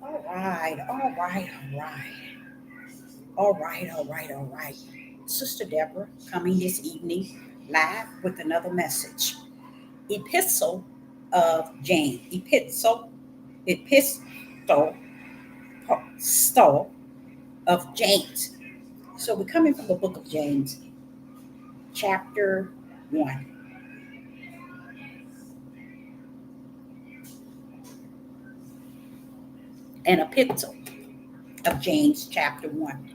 All right, all right, all right, all right, all right, all right. Sister Deborah coming this evening live with another message. Epistle of James. Epistle, epistle of James. So we're coming from the book of James, chapter 1. An epistle of James, chapter 1.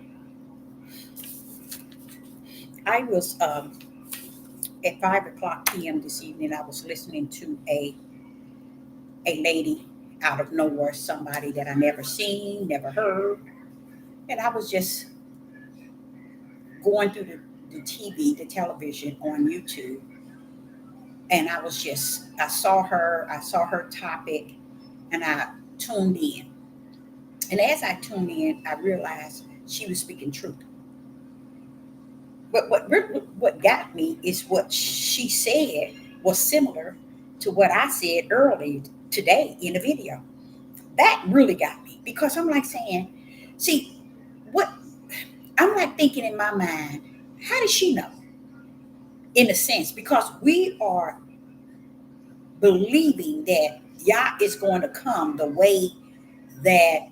I was at 5 o'clock p.m. this evening. I was listening to a lady out of nowhere, somebody that I never seen, never heard. And I was just going through the TV, the television on YouTube. And I saw her topic, and I tuned in. And as I tuned in, I realized she was speaking truth. But what got me is what she said was similar to what I said earlier today in the video. That really got me because I'm like saying, see, what I'm like thinking in my mind, how does she know? In a sense, because we are believing that Yah is going to come the way that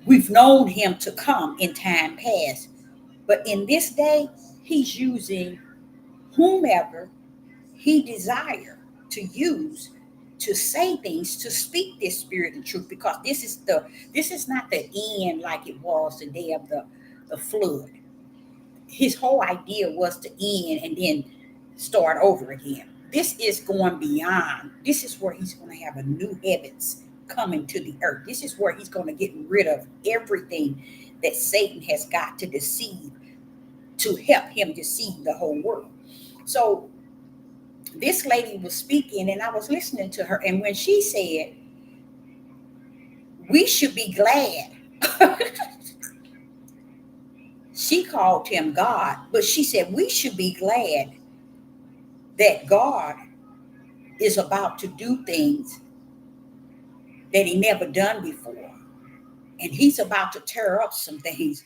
we've known him to come in time past. But in this day, he's using whomever he desire to use to say things, to speak this spirit and truth, because this is not the end like it was the day of the flood. His whole idea was to end and then start over again. This is going beyond. This is where he's going to have a new heavens coming to the earth. This is where he's going to get rid of everything that Satan has got to deceive, to help him deceive the whole world. So this lady was speaking and I was listening to her. And when she said, we should be glad, she called him God, but she said, we should be glad that God is about to do things that he never done before. And he's about to tear up some things.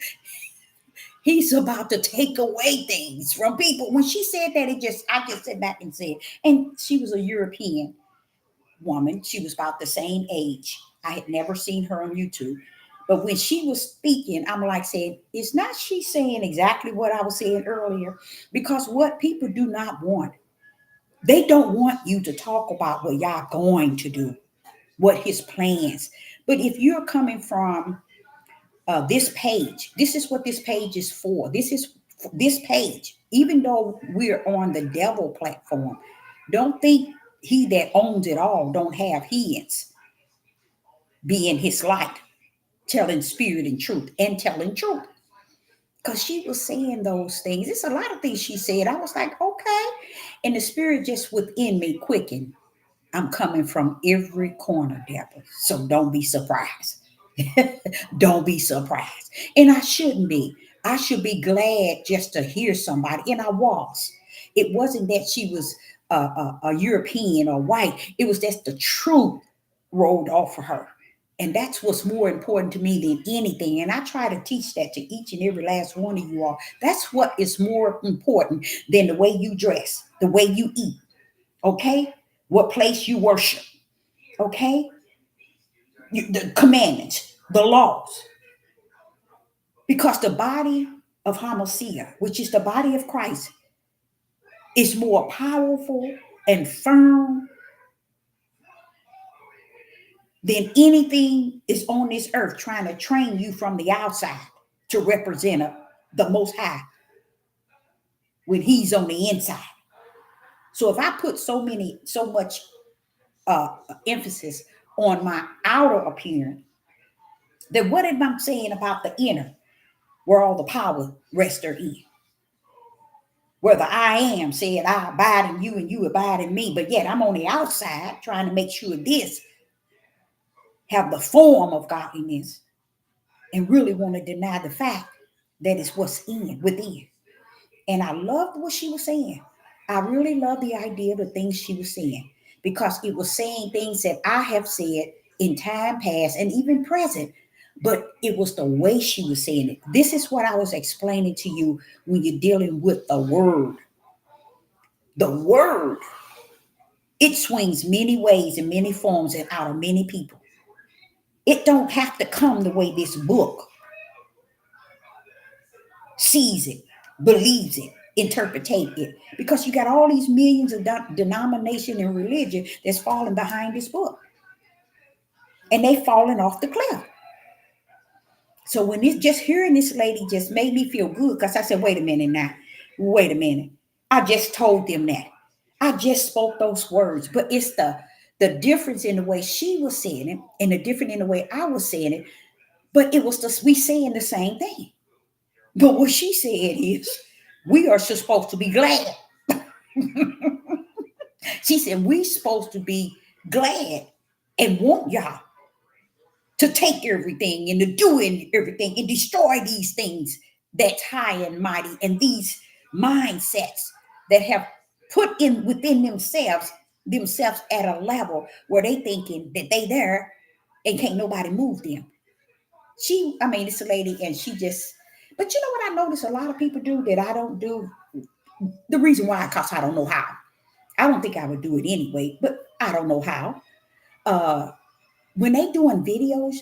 He's about to take away things from people. When she said that, I just sat back and said, and she was a European woman. She was about the same age. I had never seen her on YouTube. But when she was speaking, I'm like saying, is not she saying exactly what I was saying earlier? Because what people do not want, they don't want you to talk about what y'all going to do, what his plans. But if you're coming from this page, this is what this page is for. This page, even though we're on the devil platform, don't think he that owns it all don't have heads be in his light, telling spirit and truth and telling truth. Because she was saying those things. It's a lot of things she said. I was like, okay. And the spirit just within me quickened. I'm coming from every corner, Deborah. So don't be surprised. Don't be surprised. And I shouldn't be. I should be glad just to hear somebody. And I was. It wasn't that she was a European or white, it was that the truth rolled off of her. And that's what's more important to me than anything. And I try to teach that to each and every last one of you all. That's what is more important than the way you dress, the way you eat, okay? What place you worship, okay? The commandments, the laws. Because the body of Hamashiach, which is the body of Christ, is more powerful and firm than anything is on this earth trying to train you from the outside to represent the Most High when He's on the inside. So if I put so much uh, emphasis on my outer appearance, then what am I saying about the inner, where all the power rests in? Where the I am said, I abide in you and you abide in me, but yet I'm on the outside trying to make sure this have the form of godliness and really want to deny the fact that it's what's within. And I loved what she was saying. I really love the idea of the things she was saying because it was saying things that I have said in time past and even present, but it was the way she was saying it. This is what I was explaining to you when you're dealing with the word. The word, it swings many ways and many forms and out of many people. It don't have to come the way this book sees it, believes it, interpretate it, because you got all these millions of denomination and religion that's falling behind this book, and they falling off the cliff. So when this, just hearing this lady just made me feel good, because I said, wait a minute now, wait a minute. I just told them that. I just spoke those words, but it's the difference in the way she was saying it and the different in the way I was saying it. But it was we saying the same thing. But what she said is, we are supposed to be glad. She said, we supposed to be glad and want y'all to take everything and to do everything and destroy these things that's high and mighty, and these mindsets that have put in within themselves at a level where they thinking that they there and can't nobody move them. I mean, it's a lady, and she just, but you know what I notice a lot of people do that I don't do? The reason why, because I don't know how. I don't think I would do it anyway, but I don't know how. When they doing videos,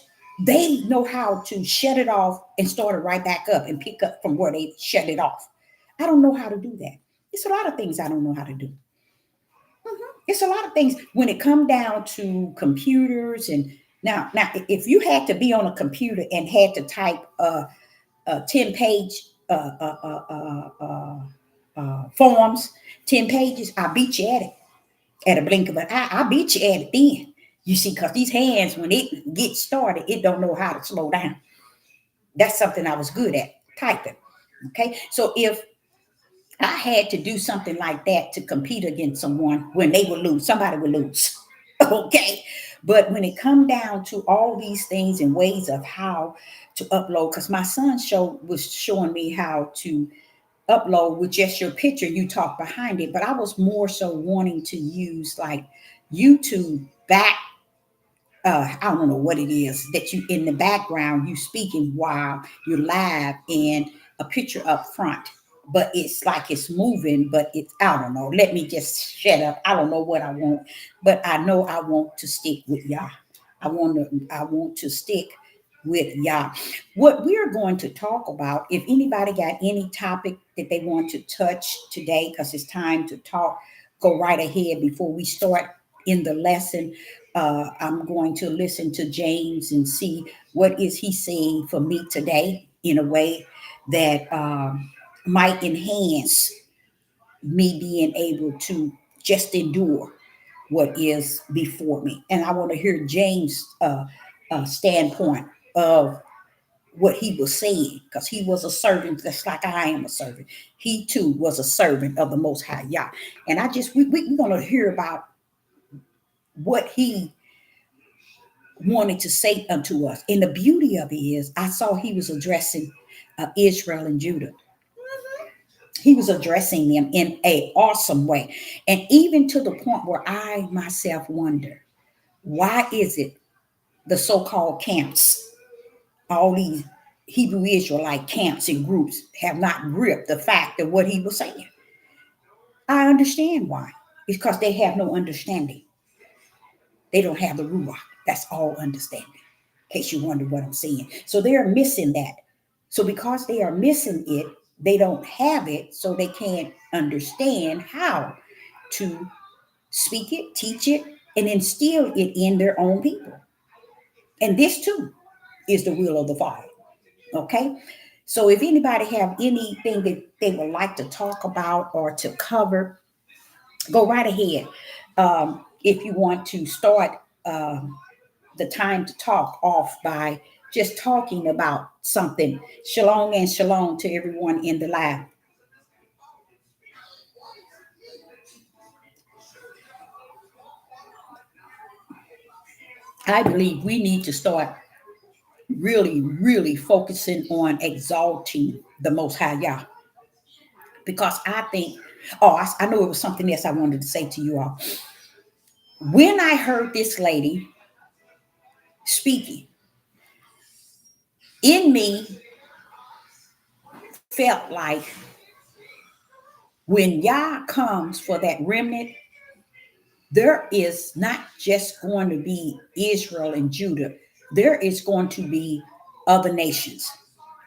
they know how to shut it off and start it right back up and pick up from where they shut it off. I don't know how to do that. It's a lot of things I don't know how to do. It's a lot of things when it come down to computers. And now, if you had to be on a computer and had to type a 10-page forms, 10 pages, I beat you at it at a blink of an eye. I beat you at it then. You see, because these hands, when it gets started, it don't know how to slow down. That's something I was good at, typing. Okay, so if I had to do something like that to compete against someone, when they would lose, somebody would lose. Okay, but when it come down to all these things and ways of how to upload, because my son was showing me how to upload with just your picture, you talk behind it, but I was more so wanting to use like YouTube back. I don't know what it is that you in the background you speaking while you're live, and a picture up front, but it's like it's moving, but it's, I don't know. Let me just shut up. I don't know what I want, but I know I want to stick with y'all. I want to stick with y'all. What we're going to talk about, if anybody got any topic that they want to touch today, because it's time to talk, go right ahead before we start in the lesson. I'm going to listen to James and see what is he saying for me today in a way that might enhance me being able to just endure what is before me. And I want to hear James' standpoint of what he was saying, because he was a servant just like I am a servant. He too was a servant of the Most High Yah. And we're going to hear about what he wanted to say unto us. And the beauty of it is, I saw he was addressing Israel and Judah. He was addressing them in an awesome way. And even to the point where I myself wonder, why is it the so-called camps, all these Hebrew Israelite camps and groups have not gripped the fact of what he was saying? I understand why. It's because they have no understanding. They don't have the Ruach. That's all understanding. In case you wonder what I'm saying. So they're missing that. So because they are missing it, they don't have it, so they can't understand how to speak it, teach it, and instill it in their own people. And this too is the will of the Father. Okay? So if anybody have anything that they would like to talk about or to cover, go right ahead. If you want to start the time to talk off by just talking about something. Shalom and shalom to everyone in the live. I believe we need to start really, really focusing on exalting the Most High Yah. Because I think, I know it was something else I wanted to say to you all. When I heard this lady speaking. In me felt like when Yah comes for that remnant, there is not just going to be Israel and Judah, there is going to be other nations.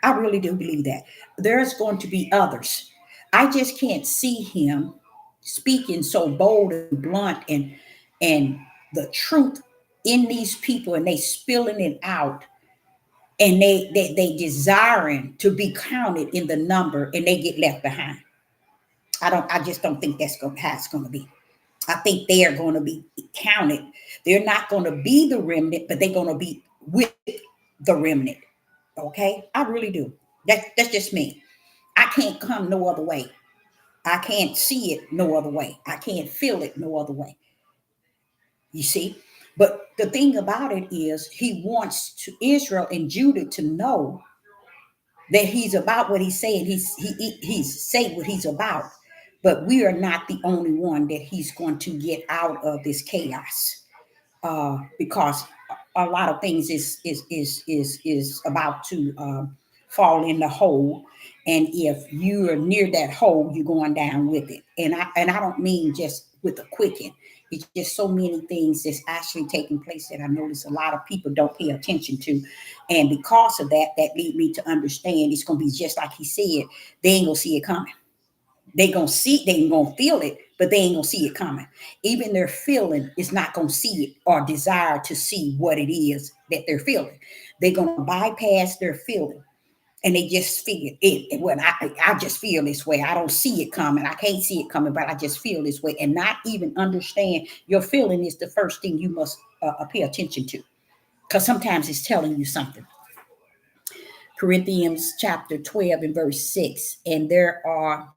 I really do believe that. There's going to be others. I just can't see him speaking so bold and blunt and the truth in these people and they spilling it out and they desiring to be counted in the number and they get left behind. I just don't think that's how it's going to be. I think they are going to be counted. They're not going to be the remnant, but they're going to be with the remnant. Okay, I really do. That's just me. I can't come no other way. I can't see it no other way. I can't feel it no other way. You see, but the thing about it is, he wants to Israel and Judah to know that he's about what he's saying. He's saying what he's about. But we are not the only one that he's going to get out of this chaos, because a lot of things is about to fall in the hole, and if you are near that hole, you're going down with it. And I don't mean just with a quicken. It's just so many things that's actually taking place that I notice a lot of people don't pay attention to, and because of that, that lead me to understand it's going to be just like he said. They ain't gonna see it coming. They ain't gonna feel it, but they ain't gonna see it coming. Even their feeling is not gonna see it or desire to see what it is that they're feeling. They're gonna bypass their feeling and they just feel it. When I just feel this way. I don't see it coming. I can't see it coming, but I just feel this way. And not even understand your feeling is the first thing you must pay attention to. Because sometimes it's telling you something. Corinthians chapter 12 and verse 6. And there are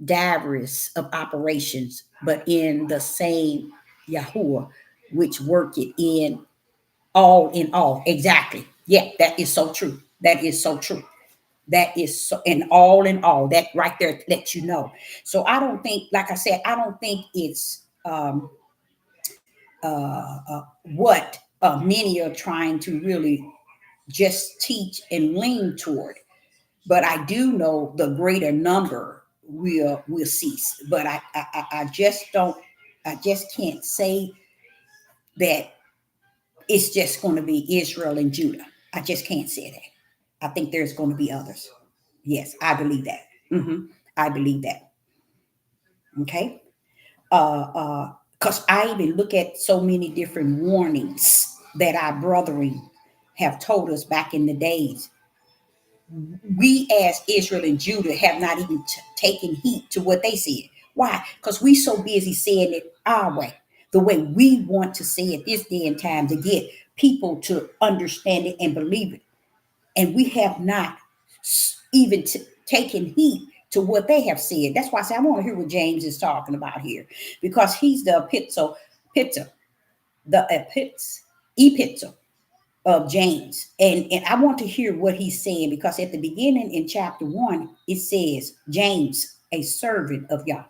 divers of operations, but in the same Yahuwah, which worketh in all. Exactly. Yeah, that is so true. That is so true. That is so in all. That right there lets you know. So I don't think, like I said, I don't think it's what many are trying to really just teach and lean toward. But I do know the greater number will cease. But I just don't. I just can't say that it's just going to be Israel and Judah. I just can't say that. I think there's going to be others. Yes, I believe that. I believe that. Okay. Because I even look at so many different warnings that our brethren have told us back in the days. We as Israel and Judah have not even taken heed to what they said. Why? Because we so busy saying it our way, the way we want to say it this day and time to get people to understand it and believe it. And we have not even taken heed to what they have said. That's why I say I want to hear what James is talking about here, because he's the epistle of James. And I want to hear what he's saying, because at the beginning in chapter 1, it says, James, a servant of Yah.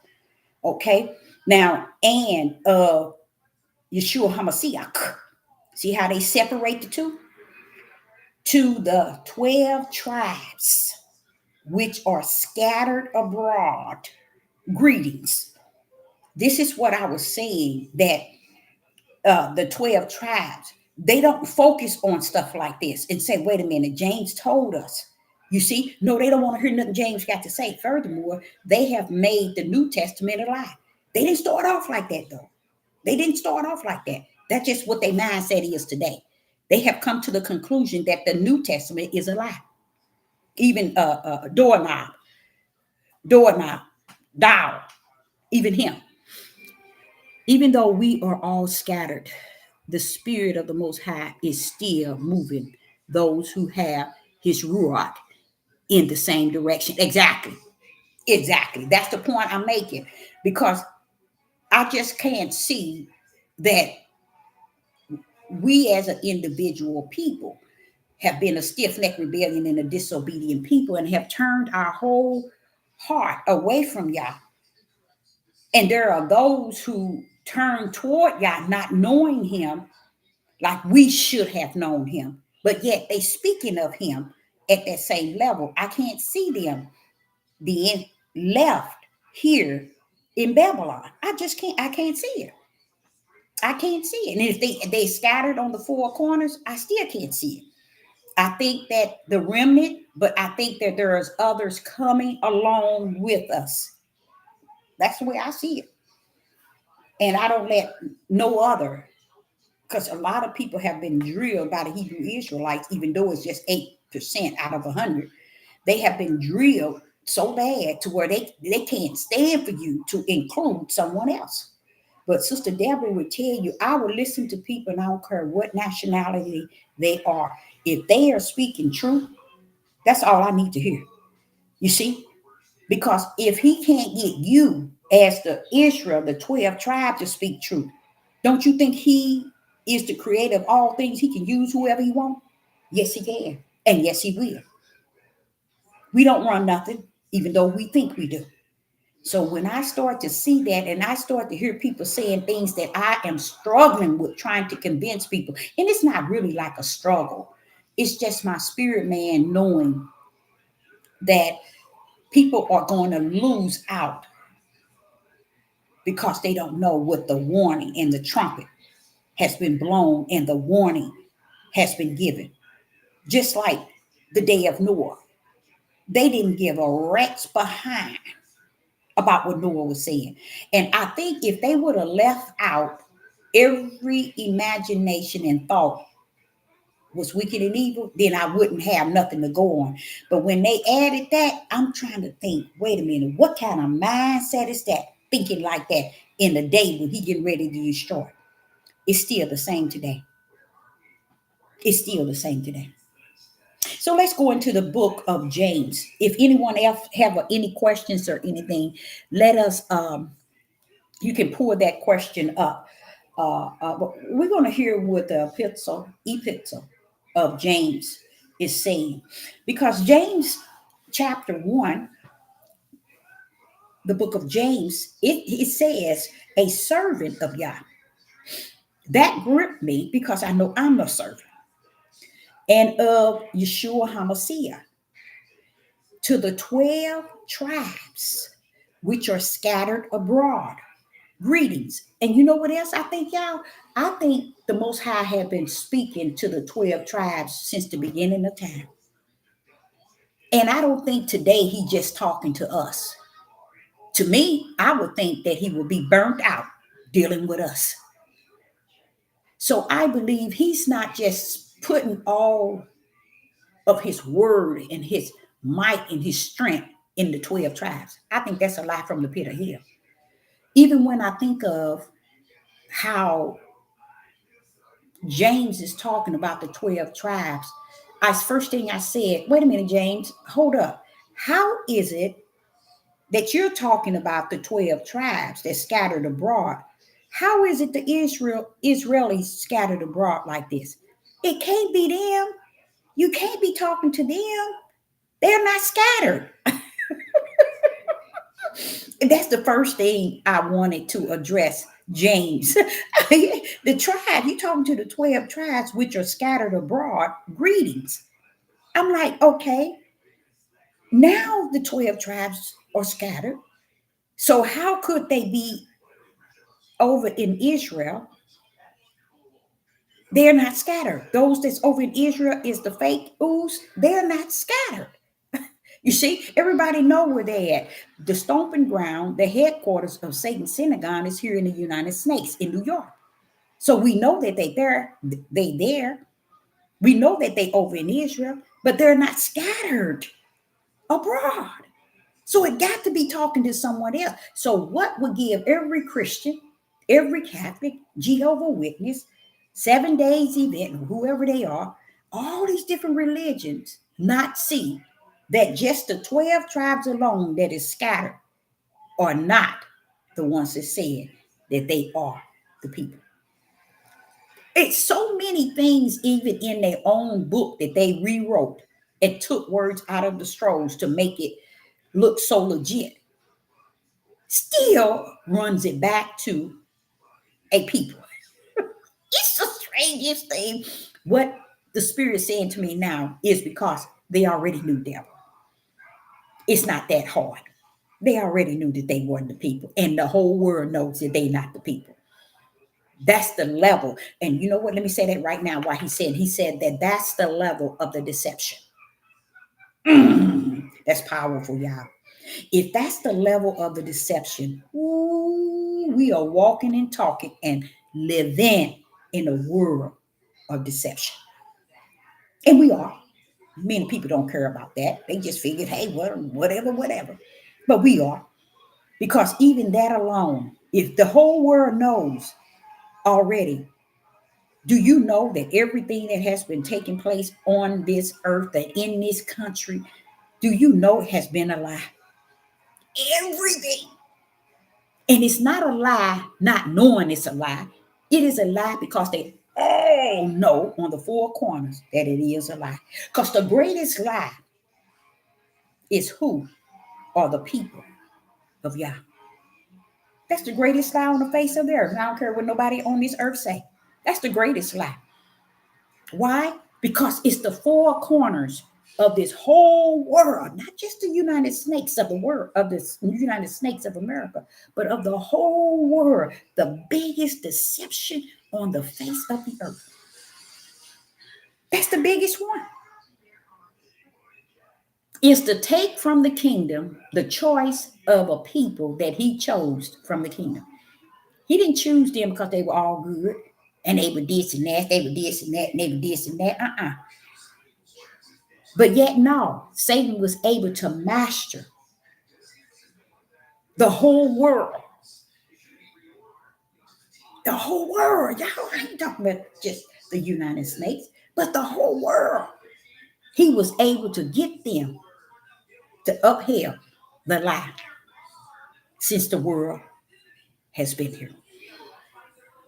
Okay. Now, and Yeshua HaMashiach. See how they separate the two? To the 12 tribes which are scattered abroad, greetings. This is what I was saying, that the 12 tribes, they don't focus on stuff like this and say, wait a minute, James told us. You see, no, they don't want to hear nothing James got to say. Furthermore, they have made the New Testament a lie. They didn't start off like that, though. They didn't start off like that. That's just what their mindset is today. They have come to the conclusion that the New Testament is a lie. Even doorknob, dial, even him. Even though we are all scattered, the Spirit of the Most High is still moving those who have his Ruach in the same direction. Exactly. Exactly. That's the point I'm making, because I just can't see that we as an individual people have been a stiff-necked rebellion and a disobedient people and have turned our whole heart away from Yah. And there are those who turn toward Yah not knowing him, like we should have known him. But yet they speaking of him at that same level. I can't see them being left here in Babylon. I can't see it. I can't see it. And if they scattered on the four corners, I still can't see it. I think that the remnant, but I think that there's others coming along with us. That's the way I see it. And I don't let no other, because a lot of people have been drilled by the Hebrew Israelites, even though it's just 8% out of 100. They have been drilled so bad to where they can't stand for you to include someone else. But Sister Deborah would tell you, I will listen to people, and I don't care what nationality they are. If they are speaking truth, that's all I need to hear. You see? Because if he can't get you as the Israel, the 12 tribes to speak truth, don't you think he is the creator of all things? He can use whoever he wants? Yes, he can. And yes, he will. We don't run nothing, even though we think we do. So when I start to see that, and I start to hear people saying things that I am struggling with, trying to convince people, and it's not really like a struggle. It's just my spirit man knowing that people are going to lose out because they don't know what the warning and the trumpet has been blown and the warning has been given. Just like the day of Noah. They didn't give a rat's behind about what Noah was saying. And I think if they would have left out every imagination and thought was wicked and evil, then I wouldn't have nothing to go on. But when they added that, I'm trying to think, wait a minute, what kind of mindset is that? Thinking like that in the day when he getting ready to destroy. It's still the same today. It's still the same today. So let's go into the book of James. If anyone else have any questions or anything, let us you can pull that question up. We're going to hear what the epistle of James is saying, because James chapter 1, the book of James, it says a servant of Yah. That gripped me because I know I'm a servant, and of Yeshua HaMashiach, to the 12 tribes which are scattered abroad. Greetings. And you know what else I think, y'all? I think the Most High have been speaking to the 12 tribes since the beginning of time. And I don't think today he just talking to us. To me, I would think that he would be burnt out dealing with us. So I believe he's not just putting all of his word and his might and his strength in the 12 tribes. I think that's a lie from the pit of hell. Even when I think of how James is talking about the 12 tribes, first thing I said, wait a minute, James, hold up. How is it that you're talking about the 12 tribes that scattered abroad? How is it the Israelis scattered abroad like this? It can't be them. You can't be talking to them. They're not scattered. That's the first thing I wanted to address, James. The tribe, you talking to the 12 tribes which are scattered abroad, greetings. I'm like, okay, now the 12 tribes are scattered. So how could they be over in Israel? They're not scattered. Those that's over in Israel is the fake ooze. They're not scattered. You see, everybody know where they at. The stomping ground, the headquarters of Satan's synagogue is here in the United States, in New York. So we know that they there. They there. We know that they over in Israel, but they're not scattered abroad. So it got to be talking to someone else. So what would give every Christian, every Catholic, Jehovah Witness, 7 Days Event, whoever they are, all these different religions, not see that just the 12 tribes alone that is scattered are not the ones that said that they are the people? It's so many things, even in their own book, that they rewrote and took words out of the scrolls to make it look so legit. Still runs it back to a people. It's so say this thing. What the Spirit is saying to me now is because they already knew devil. It's not that hard. They already knew that they weren't the people. And the whole world knows that they're not the people. That's the level. And you know what? Let me say that right now. Why he said that that's the level of the deception. That's powerful, y'all. If that's the level of the deception, ooh, we are walking and talking and living in a world of deception. And we are. Many people don't care about that. They just figured, hey, whatever. But we are. Because even that alone, if the whole world knows already, do you know that everything that has been taking place on this earth and in this country, do you know it has been a lie? Everything. And it's not a lie, not knowing it's a lie. It is a lie because they all know on the four corners that it is a lie. Because the greatest lie is who are the people of Yah. That's the greatest lie on the face of the earth. And I don't care what nobody on this earth say. That's the greatest lie. Why? Because it's the four corners of this whole world, not just the United States of the world, of the United States of America, but of the whole world, the biggest deception on the face of the earth. That's the biggest one. Is to take from the kingdom the choice of a people that he chose from the kingdom. He didn't choose them because they were all good and they were this and that, they were this and that, and they were this and that. But yet, no, Satan was able to master the whole world. The whole world. Y'all, I ain't talking about just the United States, but the whole world. He was able to get them to uphold the lie since the world has been here.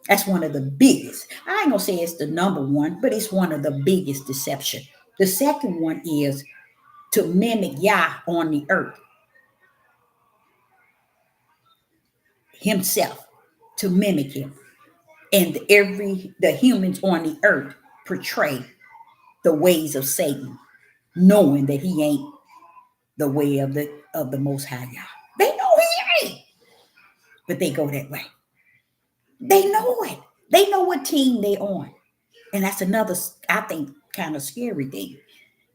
That's one of the biggest. I ain't gonna say it's the number one, but it's one of the biggest deception. The second one is to mimic Yah on the earth. Himself, to mimic him. And the humans on the earth portray the ways of Satan, knowing that he ain't the way of the Most High Yah. They know he ain't, but they go that way. They know it. They know what team they on. And that's another, I think, kind of scary thing.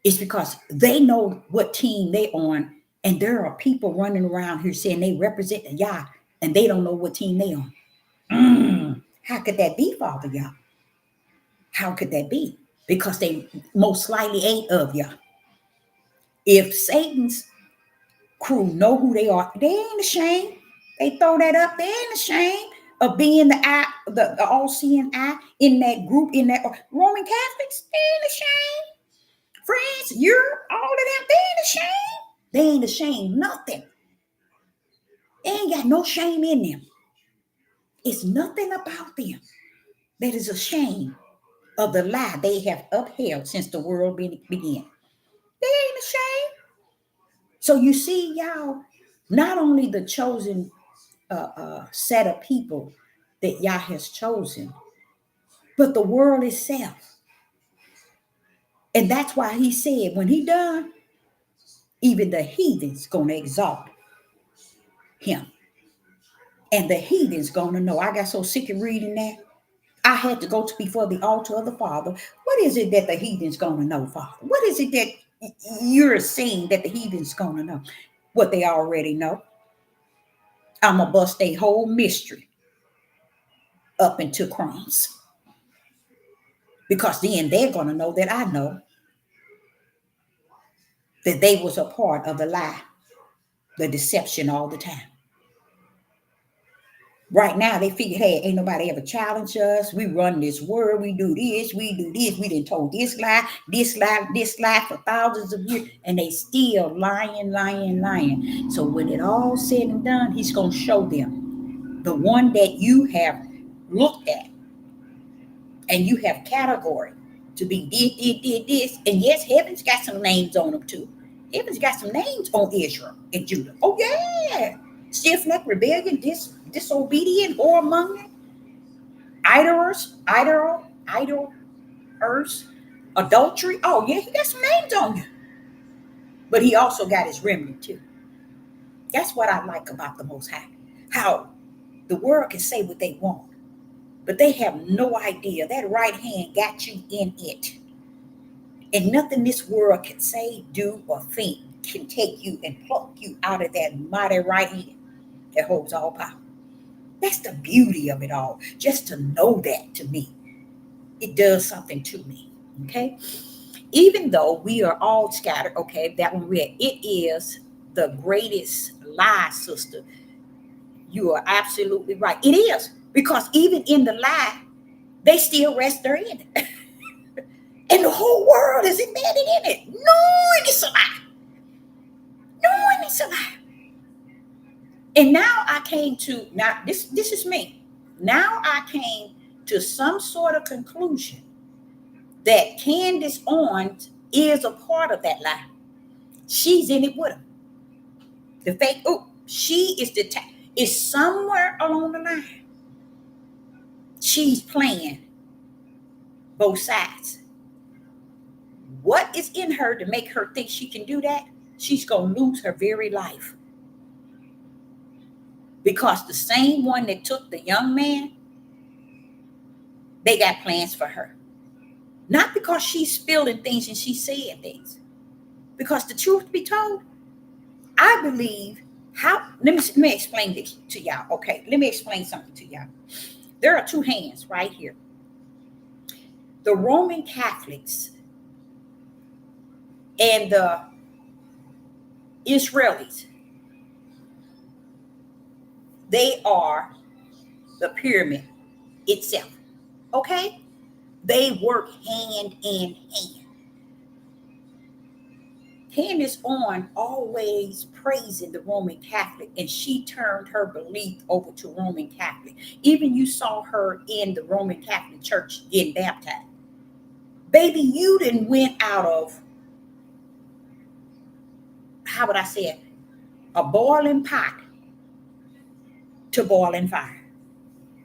It's because they know what team they on, and there are people running around here saying they represent Yah, and they don't know what team they on. How could that be, Father Yah? How could that be? Because they most likely ain't of Yah. If Satan's crew know who they are, they ain't ashamed. They throw that up. They ain't ashamed of being the eye, the all-seeing eye in that group, in that Roman Catholics. They ain't ashamed. France, Europe, all of them, they ain't ashamed. They ain't ashamed nothing. They ain't got no shame in them. It's nothing about them that is ashamed of the lie they have upheld since the world began. They ain't ashamed. So you see, y'all, not only the chosen set of people that Yah has chosen, but the world itself. And that's why he said, when he done, even the heathens gonna exalt him. And the heathens gonna know. I got so sick of reading that. I had to go to before the altar of the Father. What is it that the heathens gonna know, Father? What is it that you're saying that the heathens gonna know? What they already know. I'm gonna bust a whole mystery up into crumbs. Because then they're gonna know that I know that they was a part of the lie, the deception all the time. Right now, they figure, hey, ain't nobody ever challenged us. We run this world. We do this. We done told this lie for thousands of years. And they still lying. So when it all said and done, he's going to show them the one that you have looked at and you have category to be this. And yes, heaven's got some names on them too. Heaven's got some names on Israel and Judah. Oh, yeah. Stiff-necked, rebellion, disobedient, whoremonger, idlers, idol, adultery. Oh yeah, he got some names on you. But he also got his remnant too. That's what I like about the Most High. How the world can say what they want, but they have no idea that right hand got you in it. And nothing this world can say, do, or think can take you and pluck you out of that mighty right hand that holds all power. That's the beauty of it all. Just to know that, to me, it does something to me. Okay. Even though we are all scattered, okay, that one read, it is the greatest lie, sister. You are absolutely right. It is. Because even in the lie, they still rest therein it. And the whole world is embedded in it. Knowing it's a lie. Knowing it's a lie. And now I came to, now this is me. Now I came to some sort of conclusion that Candace Owens is a part of that lie. She's in it with him. The fake, she is is somewhere along the line. She's playing both sides. What is in her to make her think she can do that? She's going to lose her very life. Because the same one that took the young man, they got plans for her. Not because she's spilling things and she's saying things. Because the truth be told, I believe let me explain this to y'all. Okay, let me explain something to y'all. There are two hands right here. The Roman Catholics and the Israelis, they are the pyramid itself. Okay? They work hand in hand. Candace Owens always praising the Roman Catholic, and she turned her belief over to Roman Catholic. Even you saw her in the Roman Catholic Church getting baptized. Baby, you didn't went out of, how would I say it, a boiling pot to boiling fire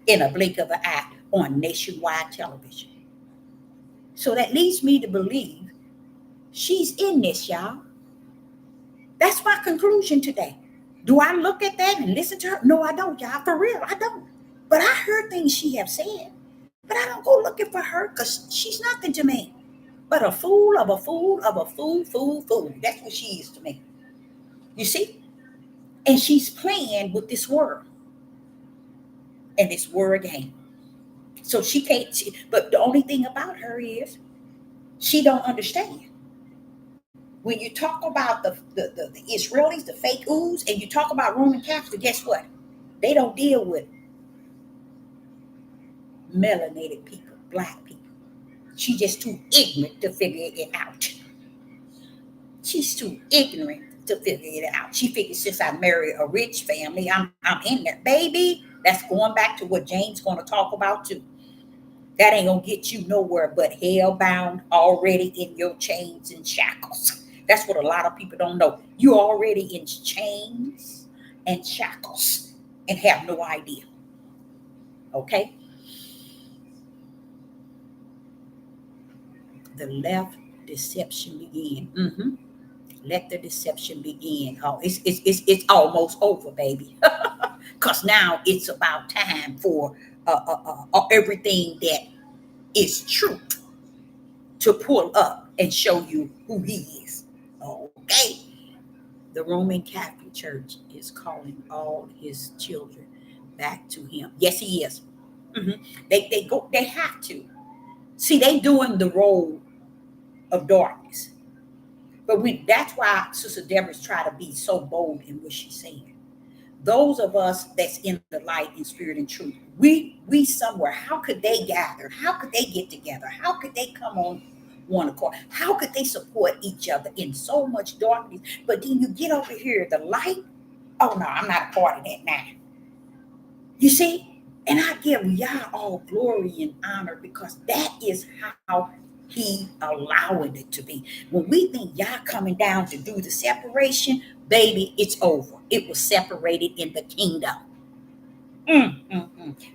in a blink of an eye on nationwide television. So that leads me to believe she's in this, y'all. That's my conclusion today. Do I look at that and listen to her? No, I don't, y'all. For real, I don't. But I heard things she have said. But I don't go looking for her because she's nothing to me. But a fool of a fool of a fool. That's what she is to me. You see? And she's playing with this word and this word game. So she can't, but the only thing about her is she don't understand. When you talk about the Israelis, the fake ooze, and you talk about Roman Catholics, guess what? They don't deal with melanated people, black people. She's just too ignorant to figure it out. She's too ignorant to figure it out. She figures since I married a rich family, I'm in there. Baby, that's going back to what Jane's going to talk about too. That ain't going to get you nowhere but hell bound, already in your chains and shackles. That's what a lot of people don't know. You're already in chains and shackles and have no idea. Okay? The left deception begin. Let the deception begin. Oh, it's almost over, baby. Because now it's about time for everything that is truth to pull up and show you who he is. Okay. The Roman Catholic Church is calling all his children back to him. Yes, he is. They go. They have to. See, they doing the role of darkness. But that's why Sister Deborah's try to be so bold in what she's saying. Those of us that's in the light in spirit and truth, we somewhere, how could they gather? How could they get together? How could they come on one accord? How could they support each other in so much darkness? But then you get over here, the light. Oh no, I'm not a part of that now. You see? And I give Yah all glory and honor because that is how he allowing it to be. When we think Yah coming down to do the separation, baby, it's over. It was separated in the kingdom.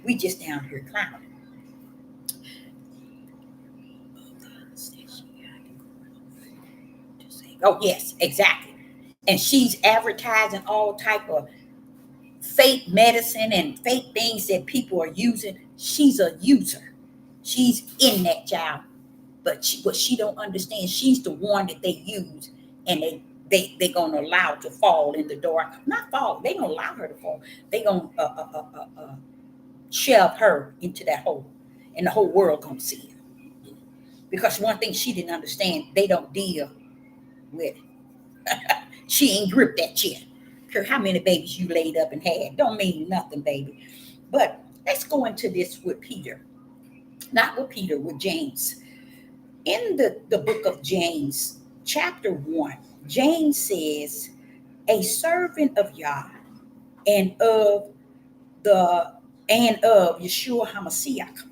We just down here clowning. Oh, yes, exactly. And she's advertising all type of fake medicine and fake things that people are using. She's a user. She's in that child. But what she don't understand, she's the one that they use, and they gonna allow to fall in the dark. Not fall. They gonna allow her to fall. They gonna shove her into that hole, and the whole world gonna see it. Because one thing she didn't understand, they don't deal with. She ain't gripped that shit. Care how many babies you laid up and had, don't mean nothing, baby. But let's go into this with Peter. Not with Peter, with James. In the book of James, chapter 1, James says, a servant of Yah and of the and of Yeshua HaMashiach.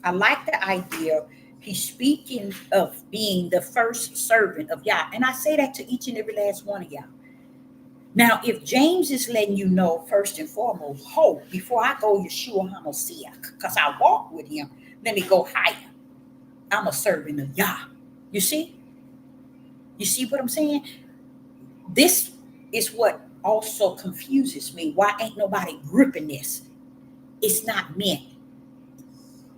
I like the idea. He's speaking of being the first servant of Yah. And I say that to each and every last one of y'all. Now, if James is letting you know, first and foremost, hope before I go Yeshua HaMashiach, because I walk with him, let me go higher. I'm a servant of Yah. You see? You see what I'm saying? This is what also confuses me. Why ain't nobody gripping this? It's not meant.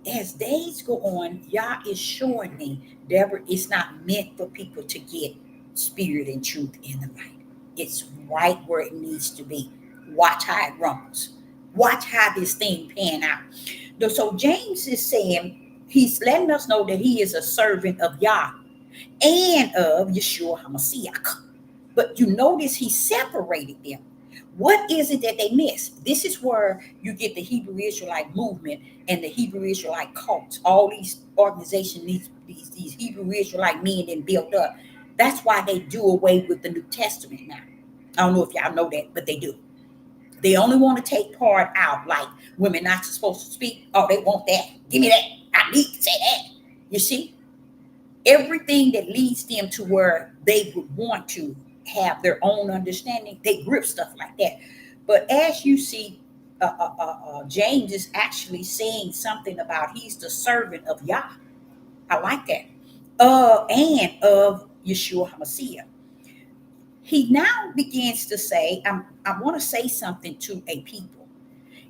As days go on, Yah is showing me, Deborah, it's not meant for people to get spirit and truth in the light. It's right where it needs to be. Watch how it rumbles. Watch how this thing pan out. So James is saying, he's letting us know that he is a servant of Yah and of Yeshua HaMashiach. But you notice he separated them. What is it that they missed? This is where you get the Hebrew Israelite movement and the Hebrew Israelite cults. All these organizations, these Hebrew Israelite men then built up. That's why they do away with the New Testament now. I don't know if y'all know that, but they do. They only want to take part out, like women not supposed to speak. Oh, they want that. Give me that. I need to say that. You see? Everything that leads them to where they would want to have their own understanding, they grip stuff like that. But as you see, James is actually saying something about he's the servant of Yah. I like that. And of Yeshua HaMashiach. He now begins to say, I want to say something to a people.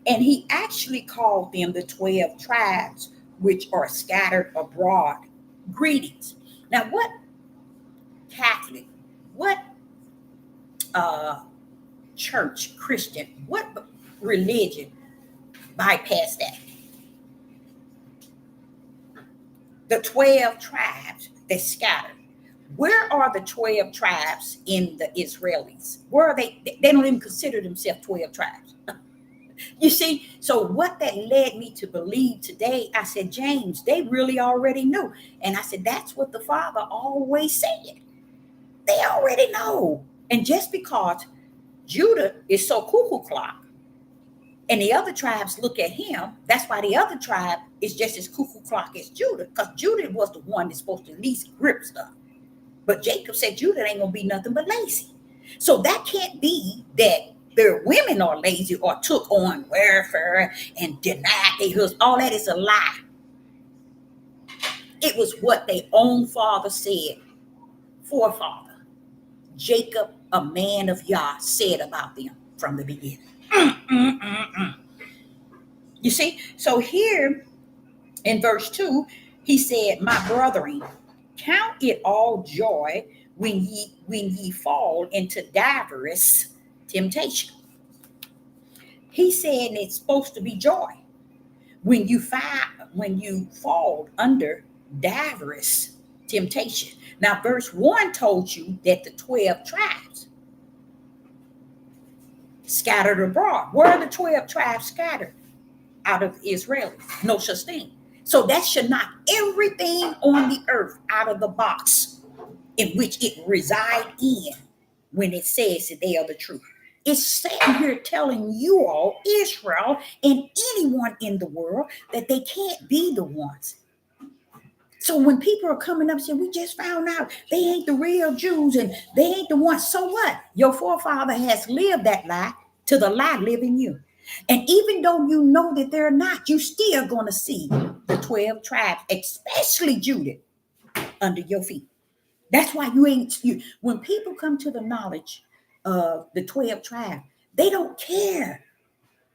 And he actually called them the 12 tribes, which are scattered abroad. Greetings. Now, what Catholic, what church, Christian, what religion bypass that? The 12 tribes that scattered. Where are the 12 tribes in the Israelis? Where are they? They don't even consider themselves 12 tribes. You see, so what that led me to believe today, I said, James, they really already knew. And I said, that's what the Father always said. They already know. And just because Judah is so cuckoo clock, and the other tribes look at him, that's why the other tribe is just as cuckoo clock as Judah, because Judah was the one that's supposed to at least grip stuff. But Jacob said Judah ain't going to be nothing but lazy. So that can't be that their women are lazy or took on warfare and denied their husband. All that is a lie. It was what their own father said, forefather. Jacob, a man of Yah, said about them from the beginning. You see? So here in verse 2, he said, my brethren, count it all joy when ye fall into diverse temptation. He said it's supposed to be joy when you fall under diverse temptation. Now, verse 1 told you that the 12 tribes scattered abroad. Where are the 12 tribes scattered? Out of Israel. No such thing. So that should knock everything on the earth out of the box in which it reside in when it says that they are the truth. It's sitting here telling you all, Israel, and anyone in the world, that they can't be the ones. So when people are coming up and saying, we just found out they ain't the real Jews and they ain't the ones, so what? Your forefather has lived that lie till the lie live in you. And even though you know that they're not, you still going to see the 12 tribes, especially Judah, under your feet. That's why when people come to the knowledge of the 12 tribes, they don't care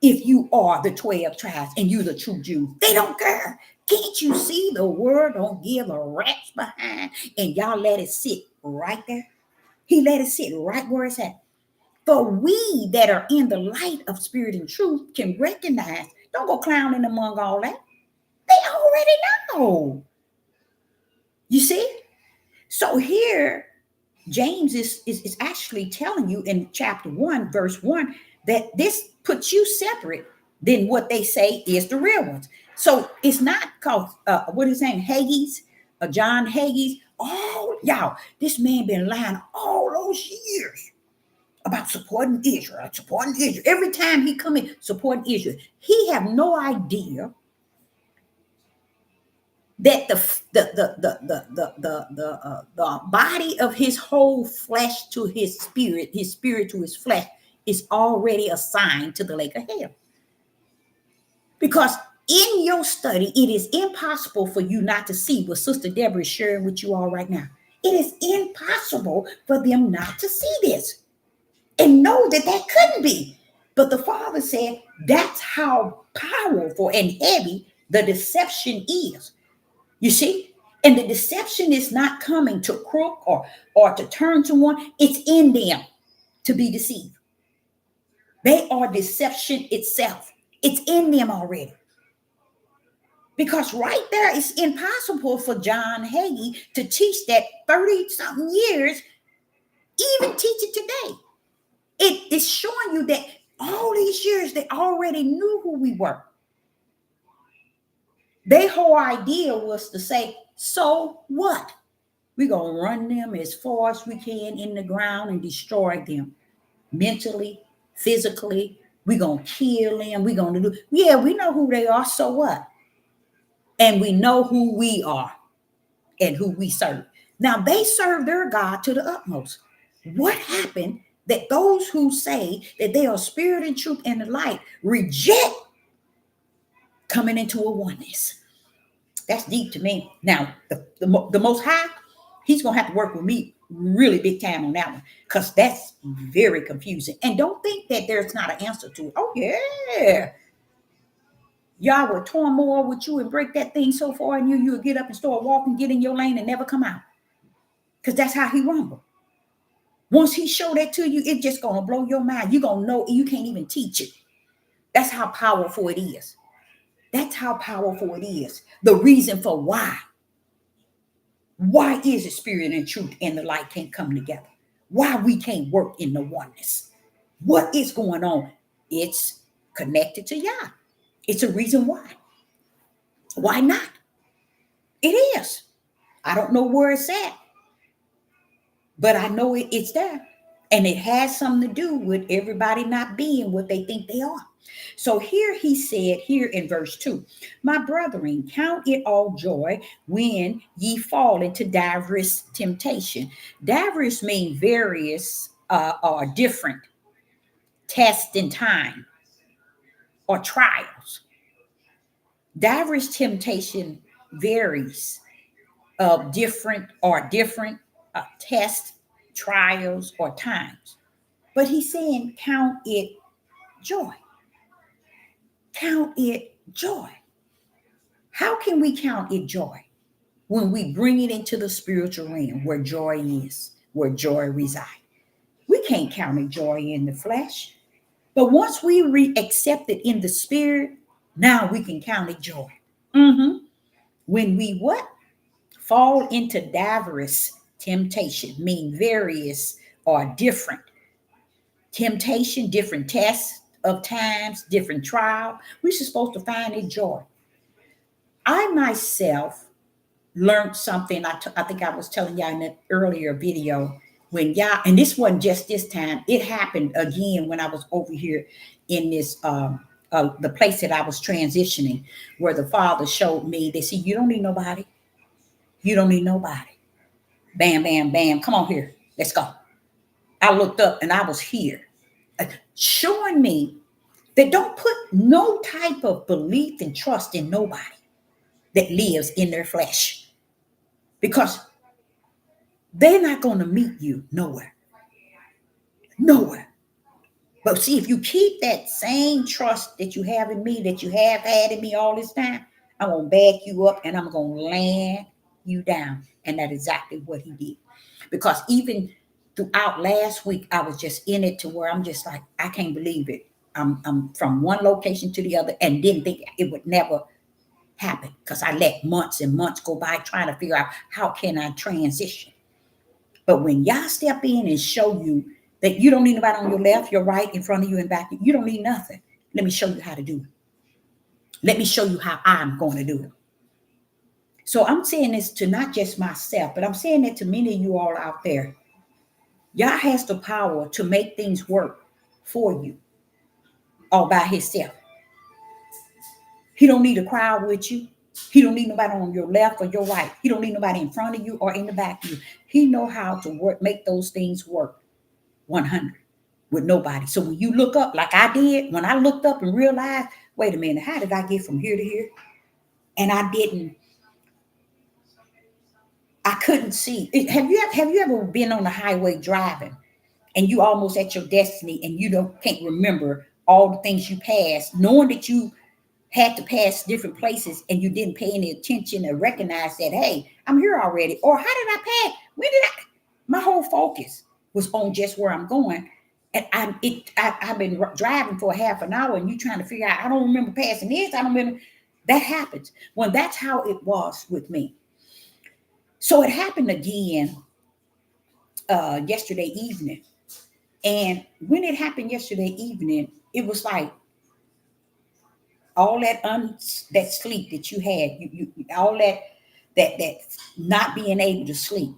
if you are the 12 tribes and you the true Jew. They don't care. Can't you see the word don't give a rat's behind and y'all let it sit right there? He let it sit right where it's at. For we that are in the light of spirit and truth can recognize, don't go clowning among all that. They already know. You see? So here, James is actually telling you in chapter 1, verse 1, that this puts you separate than what they say is the real ones. So it's not called, what is his name, Hagee, John Hagee. Oh, y'all, this man been lying all those years about supporting Israel. Every time he come in, supporting Israel. He have no idea that the body of his whole flesh to his spirit to his flesh is already assigned to the lake of hell. Because in your study, it is impossible for you not to see what Sister Deborah is sharing with you all right now. It is impossible for them not to see this and know that that couldn't be. But the Father said that's how powerful and heavy the deception is. You see? And the deception is not coming to crook or to turn to one. It's in them to be deceived. They are deception itself. It's in them already. Because right there, it's impossible for John Hagee to teach that 30-something years, even teach it today. It is showing you that all these years, they already knew who we were. Their whole idea was to say, so what? We're going to run them as far as we can in the ground and destroy them mentally, physically. We're going to kill them. We're going to do, yeah, we know who they are. So what? And we know who we are and who we serve. Now, they serve their God to the utmost. What happened that those who say that they are spirit and truth and the light reject coming into a oneness? That's deep to me. Now, the Most High, he's going to have to work with me really big time on that one, because that's very confusing. And don't think that there's not an answer to it. Oh, yeah. Y'all will turmoil with you and break that thing so far, and you'll get up and start walking, get in your lane, and never come out. Because that's how he rumble. Once he show that to you, it's just going to blow your mind. You're going to know you can't even teach it. That's how powerful it is. That's how powerful it is. The reason for why. Why is it spirit and truth and the light can't come together? Why we can't work in the oneness? What is going on? It's connected to Yah. It's a reason why. Why not? It is. I don't know where it's at, but I know it's there. And it has something to do with everybody not being what they think they are. So here he said, here in verse 2, my brethren, count it all joy when ye fall into diverse temptation. Diverse mean various or different, test in time or trials. Diverse temptation varies of different tests, trials, or times. But he's saying, count it joy. Count it joy. How can we count it joy? When we bring it into the spiritual realm where joy is, where joy resides. We can't count it joy in the flesh. But once we accept it in the spirit, now we can count it joy. When we what? Fall into diverse temptation, mean various or different temptation, different tests of times, different trial. We're supposed to find it joy. I myself learned something. I think I was telling y'all in an earlier video when y'all, and this wasn't just this time, it happened again when I was over here in this the place that I was transitioning, where the Father showed me, they said, you don't need nobody. You don't need nobody. Bam, bam, bam. Come on here. Let's go. I looked up and I was here, showing me that don't put no type of belief and trust in nobody that lives in their flesh. Because They're not going to meet you nowhere. Nowhere. But see, if you keep that same trust that you have in me, that you have had in me all this time, I'm going to back you up and I'm going to land you down. And that's exactly what he did. Because even throughout last week, I was just in it to where I'm just like, I can't believe it. I'm from one location to the other and didn't think it would never happen because I let months and months go by trying to figure out how can I transition. But when y'all step in and show you that you don't need nobody on your left, your right, in front of you, and back, you don't need nothing. Let me show you how to do it. Let me show you how I'm going to do it. So I'm saying this to not just myself, but I'm saying it to many of you all out there. Y'all has the power to make things work for you all by himself. He don't need a crowd with you. He don't need nobody on your left or your right. He don't need nobody in front of you or in the back of you. He know how to work, make those things work 100 with nobody. So when you look up like I did, when I looked up and realized, wait a minute, how did I get from here to here? And I couldn't see. Have you ever been on the highway driving and you almost at your destiny and you can't remember all the things you passed, knowing that you had to pass different places and you didn't pay any attention or recognize that, hey, I'm here already. Or how did I pass? When did my whole focus was on just where I'm going. And I've been driving for a half an hour and you trying to figure out, I don't remember passing this. I don't remember. That happens. Well, that's how it was with me. So it happened again yesterday evening. And when it happened yesterday evening, it was like, all that sleep that you had, you all that not being able to sleep.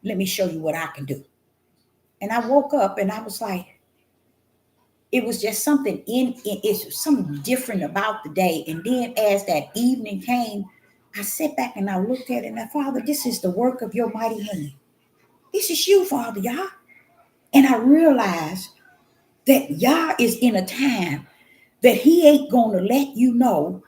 Let me show you what I can do. And I woke up and I was like, it was just something it's something different about the day. And then as that evening came, I sat back and I looked at it and I, Father, this is the work of your mighty hand. This is you, Father, Yah. And I realized that Yah is in a time that he ain't going to let you know,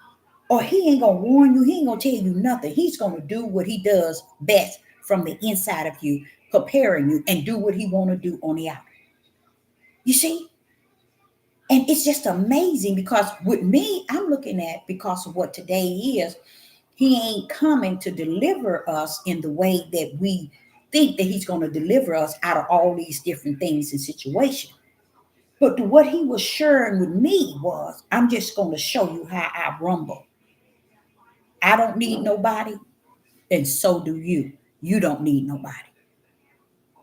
or he ain't going to warn you. He ain't going to tell you nothing. He's going to do what he does best from the inside of you, preparing you and do what he want to do on the outside. You see? And it's just amazing because with me, I'm looking at, because of what today is, he ain't coming to deliver us in the way that we think that he's going to deliver us out of all these different things and situations. But what he was sharing with me was, I'm just going to show you how I rumble. I don't need nobody, and so do you. You don't need nobody.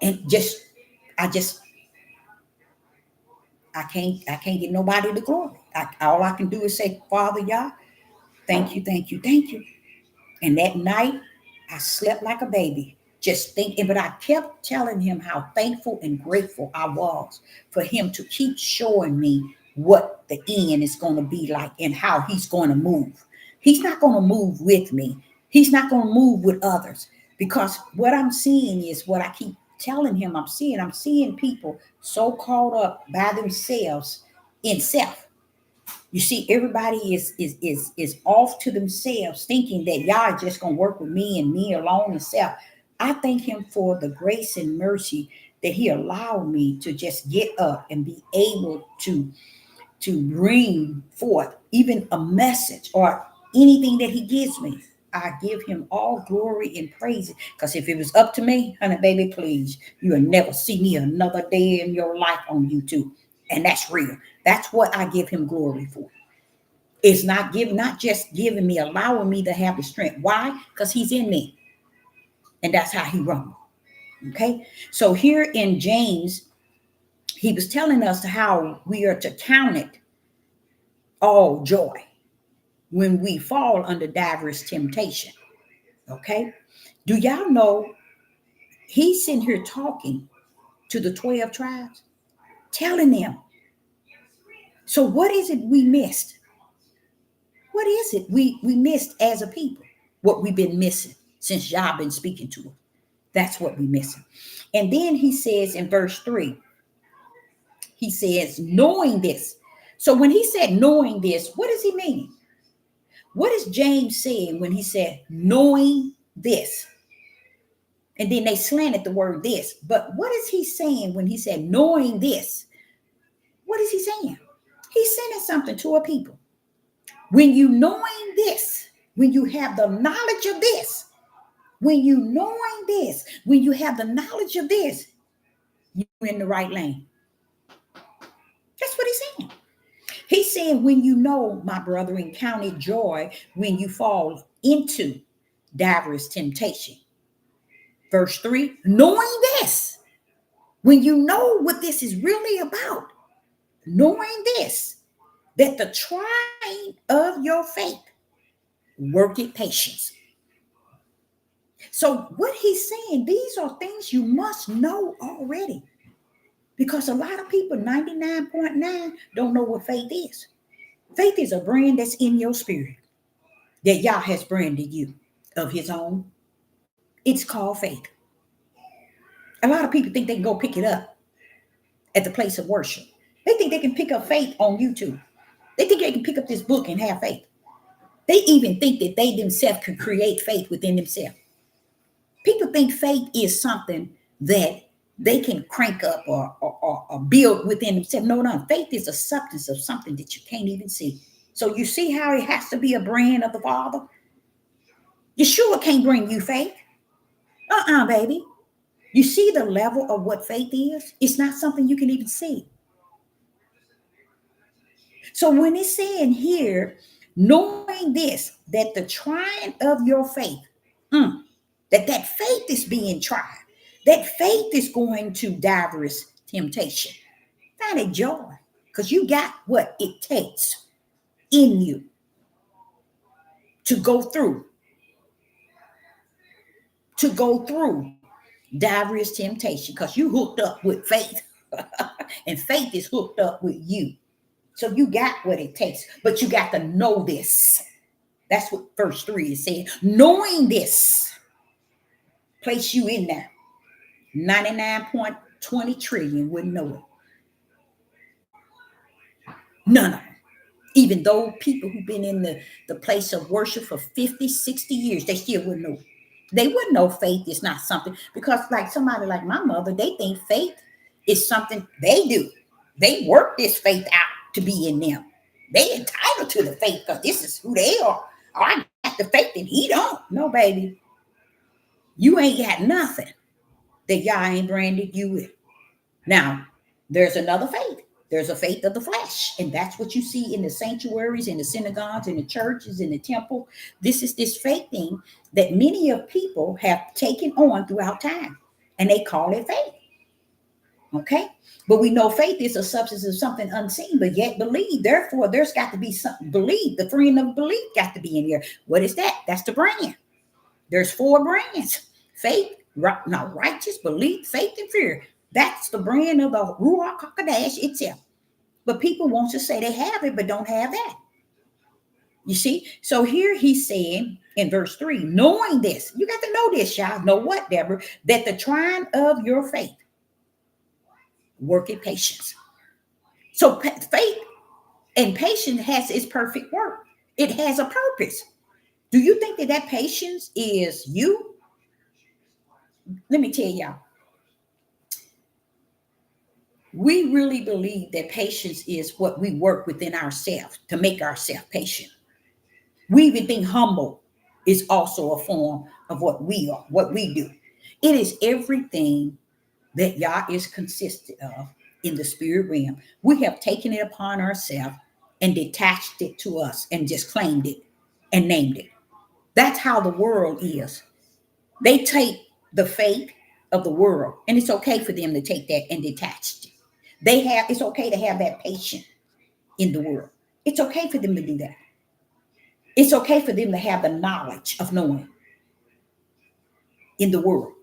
And I can't get nobody the glory. All I can do is say, Father, Yah, thank you, thank you, thank you. And that night, I slept like a baby, just thinking, but I kept telling him how thankful and grateful I was for him to keep showing me what the end is going to be like and how he's going to move. He's not going to move with me. He's not going to move with others, because what I'm seeing is what I keep telling him I'm seeing. I'm seeing people so caught up by themselves in self. You see, everybody is off to themselves, thinking that y'all are just gonna work with me and me alone and self. I thank him for the grace and mercy that he allowed me to just get up and be able to bring forth even a message or anything that he gives me. I give him all glory and praise. Because if it was up to me, honey, baby, please, you will never see me another day in your life on YouTube. And that's real. That's what I give him glory for. It's not just giving me, allowing me to have the strength. Why? Because he's in me. And that's how he runs. Okay. So here in James, he was telling us how we are to count it all joy when we fall under diverse temptation. Okay. Do y'all know he's sitting here talking to the 12 tribes, telling them. So what is it we missed? What is it we missed as a people? What we've been missing since y'all been speaking to us. That's what we're missing. And then he says in verse 3, he says, knowing this. So when he said knowing this, what does he mean? What is James saying when he said knowing this? And then they slanted the word this. But what is he saying when he said knowing this? What is he saying? He's sending something to a people. When you knowing this, when you have the knowledge of this, when you knowing this, when you have the knowledge of this, you're in the right lane. That's what he's saying. He's saying when you know, my brethren, count it joy when you fall into diverse temptation. Verse 3, knowing this, when you know what this is really about, knowing this, that the trying of your faith worketh patience. So what he's saying, these are things you must know already. Because a lot of people, 99.9, don't know what faith is. Faith is a brand that's in your spirit that Yah has branded you of his own. It's called faith. A lot of people think they can go pick it up at the place of worship. They think they can pick up faith on YouTube. They think they can pick up this book and have faith. They even think that they themselves can create faith within themselves. People think faith is something that they can crank up or build within themselves. No. Faith is a substance of something that you can't even see. So you see how it has to be a brand of the Father? Yeshua can't bring you faith. Baby. You see the level of what faith is? It's not something you can even see. So when it's saying here, knowing this, that the trying of your faith, that faith is being tried, that faith is going to diverse temptation. Find a joy, because you got what it takes in you to go through diverse temptation, because you hooked up with faith and faith is hooked up with you. So you got what it takes, but you got to know this. That's what verse 3 is saying. Knowing this, place you in there. 99.20 trillion wouldn't know it. None of them. Even though people who've been in the place of worship for 50, 60 years, they still wouldn't know it. They wouldn't know faith is not something, because like somebody like my mother, they think faith is something they do. They work this faith out to be in them. They entitled to the faith because this is who they are. Oh, I got the faith and he don't. No, baby. You ain't got nothing that y'all ain't branded you with. Now, there's another faith. There's a faith of the flesh. And that's what you see in the sanctuaries, in the synagogues, in the churches, in the temple. This is this faith thing that many of people have taken on throughout time. And they call it faith. Okay? But we know faith is a substance of something unseen, but yet believe. Therefore, there's got to be something. Believe. The friend of belief got to be in here. What is that? That's the brand. There's 4 brands. Faith, righteous, belief, faith, and fear. That's the brand of the Ruach HaKodesh itself. But people want to say they have it, but don't have that. You see? So here he's saying in verse 3, knowing this, you got to know this, y'all. Know what, Deborah? That the trying of your faith worketh patience. So faith and patience has its perfect work. It has a purpose. Do you think that patience is you? Let me tell y'all. We really believe that patience is what we work within ourselves to make ourselves patient. We even think humble is also a form of what we are, what we do. It is everything that Yah is consistent of in the spirit realm. We have taken it upon ourselves and detached it to us and just claimed it and named it. That's how the world is. They take the faith of the world, and it's okay for them to take that and detach it. It's okay to have that patience in the world. It's okay for them to do that. It's okay for them to have the knowledge of knowing in the world.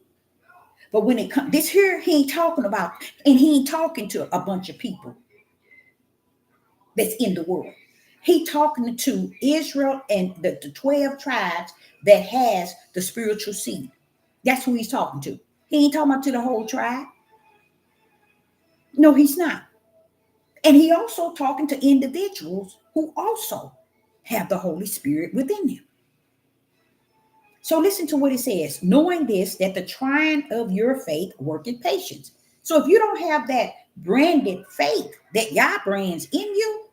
But when it comes, this here, he ain't talking about, and he ain't talking to a bunch of people that's in the world. He talking to Israel and the 12 tribes that has the spiritual seed. That's who he's talking to. He ain't talking about to the whole tribe. No, he's not. And he also talking to individuals who also have the Holy Spirit within them. So listen to what it says. Knowing this, that the trying of your faith worketh patience. So if you don't have that branded faith that Yah brands in you,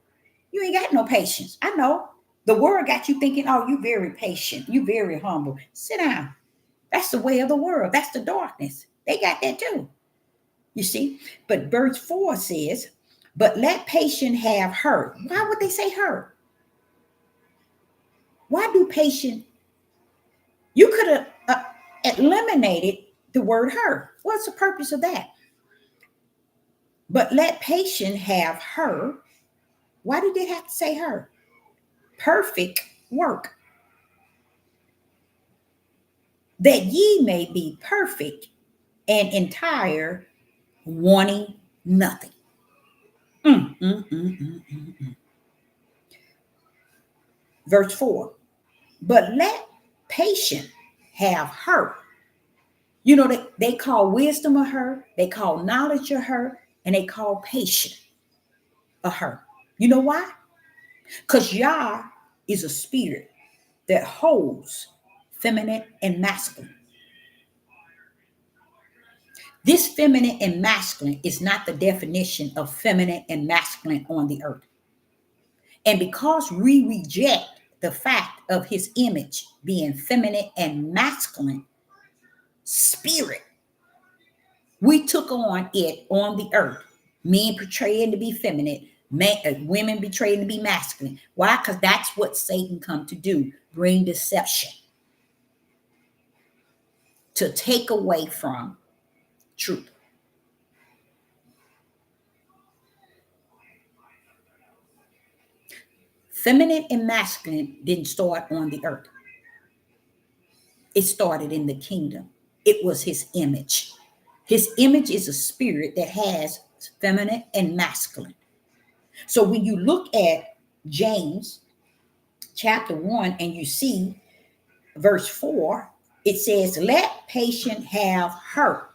you ain't got no patience. I know. The world got you thinking, oh, you very patient. You very humble. Sit down. That's the way of the world. That's the darkness. They got that too. You see? But verse 4 says, but let patience have her. Why would they say her? Why do patient? You could have eliminated the word her. What's the purpose of that? But let patience have her. Why did they have to say her? Perfect work. That ye may be perfect and entire, wanting nothing. Verse 4. But let patience have her. You know, they call wisdom of her, they call knowledge of her, and they call patience of her. You know why? Because Yah is a spirit that holds feminine and masculine. This feminine and masculine is not the definition of feminine and masculine on the earth. And because we reject the fact of his image being feminine and masculine spirit, we took on it on the earth. Men portraying to be feminine, women portraying to be masculine. Why? Because that's what Satan come to do, bring deception, to take away from truth. Feminine and masculine didn't start on the earth. It started in the kingdom. It was his image. His image is a spirit that has feminine and masculine. So when you look at James chapter 1 and you see verse 4, it says, let patience have her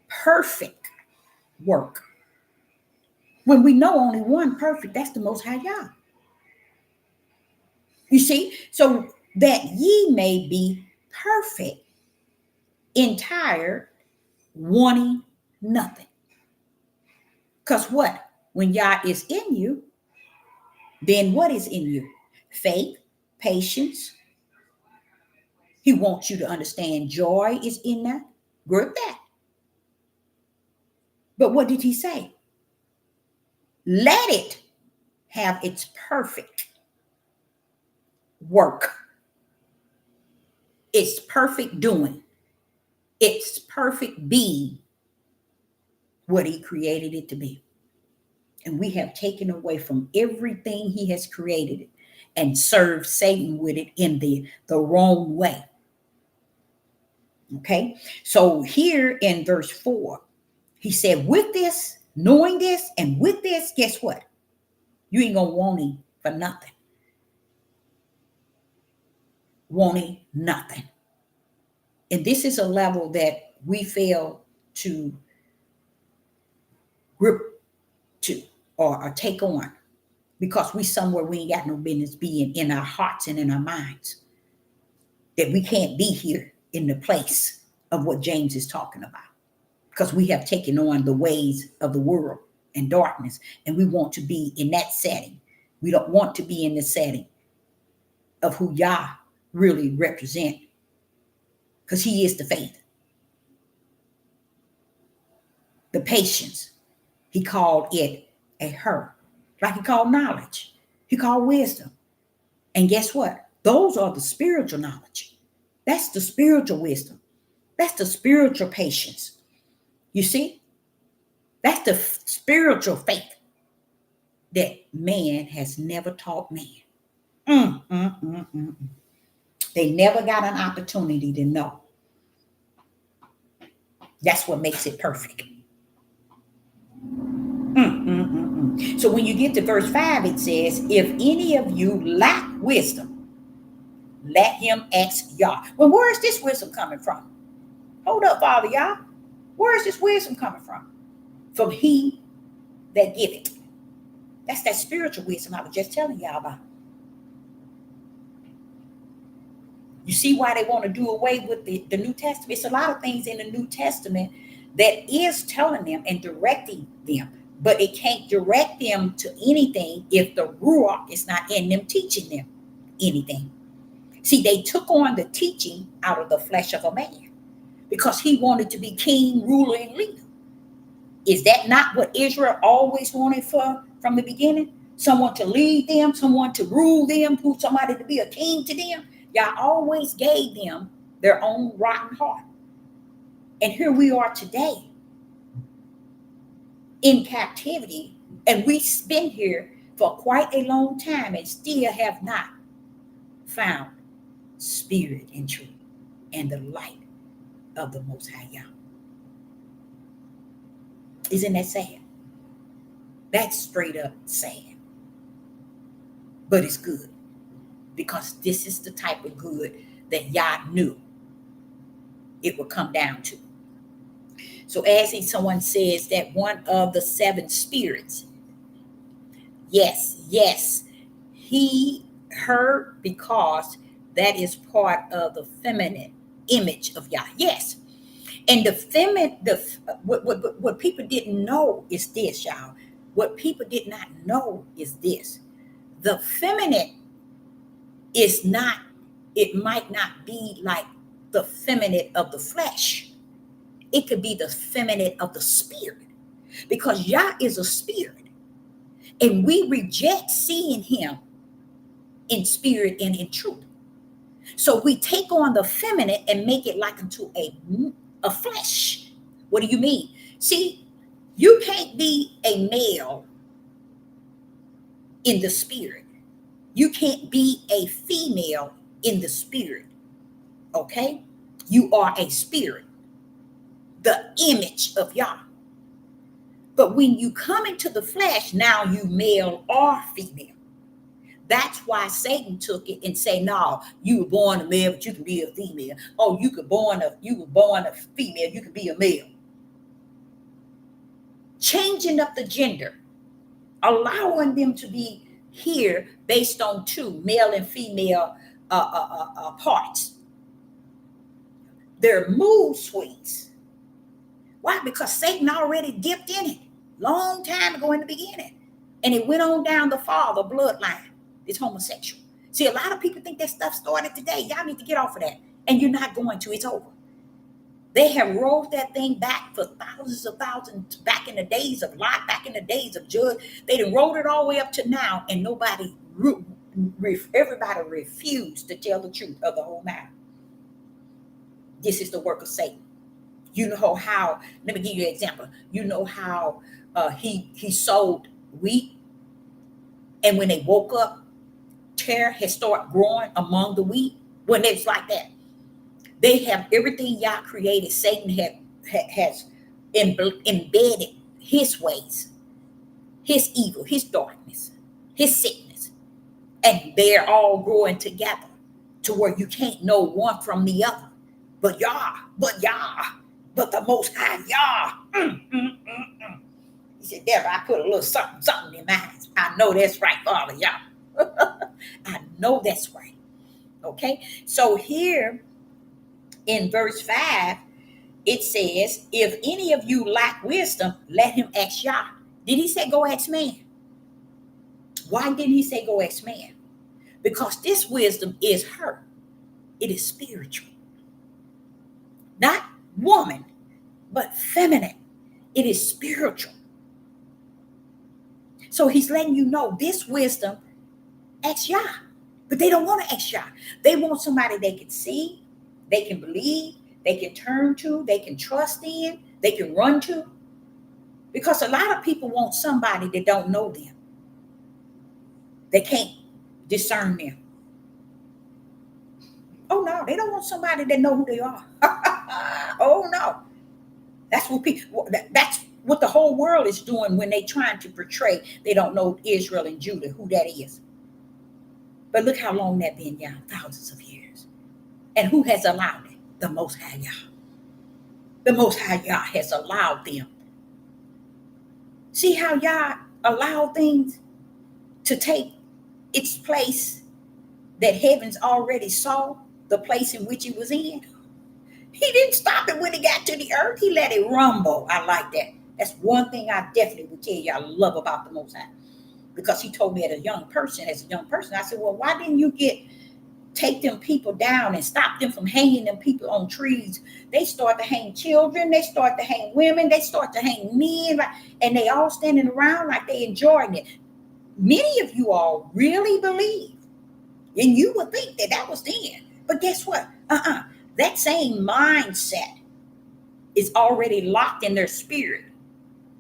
perfect work. When we know only one perfect, that's the Most High Yah. You see, so that ye may be perfect, entire, wanting nothing. Because what? When Yah is in you, then what is in you? Faith, patience. He wants you to understand joy is in that. Grip that. But what did he say? Let it have its perfect work. Its perfect doing. Its perfect being what he created it to be. And we have taken away from everything he has created and served Satan with it in the wrong way. Okay, so here in verse 4, he said, with this, knowing this, and with this, guess what? You ain't gonna want him for nothing. Wanting nothing. And this is a level that we fail to grip to or take on, because we somewhere we ain't got no business being in our hearts and in our minds, that we can't be here in the place of what James is talking about, because we have taken on the ways of the world and darkness, and we want to be in that setting. We don't want to be in the setting of who Yah really represent, because he is the faith, the patience. He called it a her, like he called knowledge. He called wisdom. And guess what? Those are the spiritual knowledge. That's the spiritual wisdom. That's the spiritual patience. You see? That's the spiritual faith that man has never taught man. They never got an opportunity to know. That's what makes it perfect. So when you get to verse 5, it says, if any of you lack wisdom, let him ask Yah. Well, where is this wisdom coming from? Hold up, Father Yah. Where is this wisdom coming from? From he that giveth. That's that spiritual wisdom I was just telling y'all about. You see why they want to do away with the New Testament? It's a lot of things in the New Testament that is telling them and directing them, but it can't direct them to anything if the Ruach is not in them teaching them anything. See, they took on the teaching out of the flesh of a man because he wanted to be king, ruler, and leader. Is that not what Israel always wanted from the beginning? Someone to lead them, someone to rule them, somebody to be a king to them. Y'all always gave them their own rotten heart. And here we are today in captivity, and we've been here for quite a long time and still have not found spirit and truth and the light of the Most High Yah. Isn't that sad? That's straight up sad. But it's good because this is the type of good that Yah knew it would come down to. So as someone says that one of the seven spirits, yes, he heard because that is part of the feminine image of Yah. Yes. And the feminine, what people didn't know is this, y'all. What people did not know is this. The feminine is not, it might not be like the feminine of the flesh. It could be the feminine of the spirit, because Yah is a spirit, and we reject seeing him in spirit and in truth. So we take on the feminine and make it like into a flesh. What do you mean? See, you can't be a male in the spirit. You can't be a female in the spirit. Okay? You are a spirit, the image of Yah. But when you come into the flesh, now you male or female. That's why Satan took it and say, no, you were born a male, but you can be a female. Oh, you were born a female, you can be a male. Changing up the gender, allowing them to be here based on two male and female parts. Their mood swings. Why? Because Satan already dipped in it long time ago in the beginning. And it went on down the father bloodline. It's homosexual. See, a lot of people think that stuff started today. Y'all need to get off of that. And you're not going to. It's over. They have rolled that thing back for thousands, back in the days of Lot, back in the days of Judge. They done rolled it all the way up to now, and everybody refused to tell the truth of the whole matter. This is the work of Satan. You know how, let me give you an example. You know how he sold wheat, and when they woke up, terror had started growing among the wheat. When it's like that, they have everything Yah created. Satan has embedded his ways, his evil, his darkness, his sickness, and they're all growing together to where you can't know one from the other. But the Most High Yah. He said, "Devil, I put a little something in my eyes. I know that's right, Father Yah." I know that's right. Okay, so here in verse 5, it says, if any of you lack wisdom, let him ask Yah. Did he say go ask man? Why didn't he say go ask man? Because this wisdom is her. It is spiritual. Not woman, but feminine. It is spiritual. So he's letting you know this wisdom, ask Yah. But they don't want to ask Yah. They want somebody they can see, they can believe, they can turn to, they can trust in, they can run to. Because a lot of people want somebody that don't know them. They can't discern them. Oh no, they don't want somebody that know who they are. Oh no. That's what the whole world is doing when they trying to portray they don't know Israel and Judah, who that is. But look how long that been, y'all, thousands of years. And who has allowed it? The Most High Yah. The Most High Yah has allowed them. See how Yah allowed things to take its place that heavens already saw the place in which he was in. He didn't stop it when he got to the earth. He let it rumble. I like that. That's one thing I definitely would tell you I love about the Most High. Because he told me as a young person, I said, well, why didn't you take them people down and stop them from hanging them people on trees? They start to hang children, they start to hang women, they start to hang men, and they all standing around like they enjoying it. Many of you all really believe, and you would think that was then. But guess what? That same mindset is already locked in their spirit.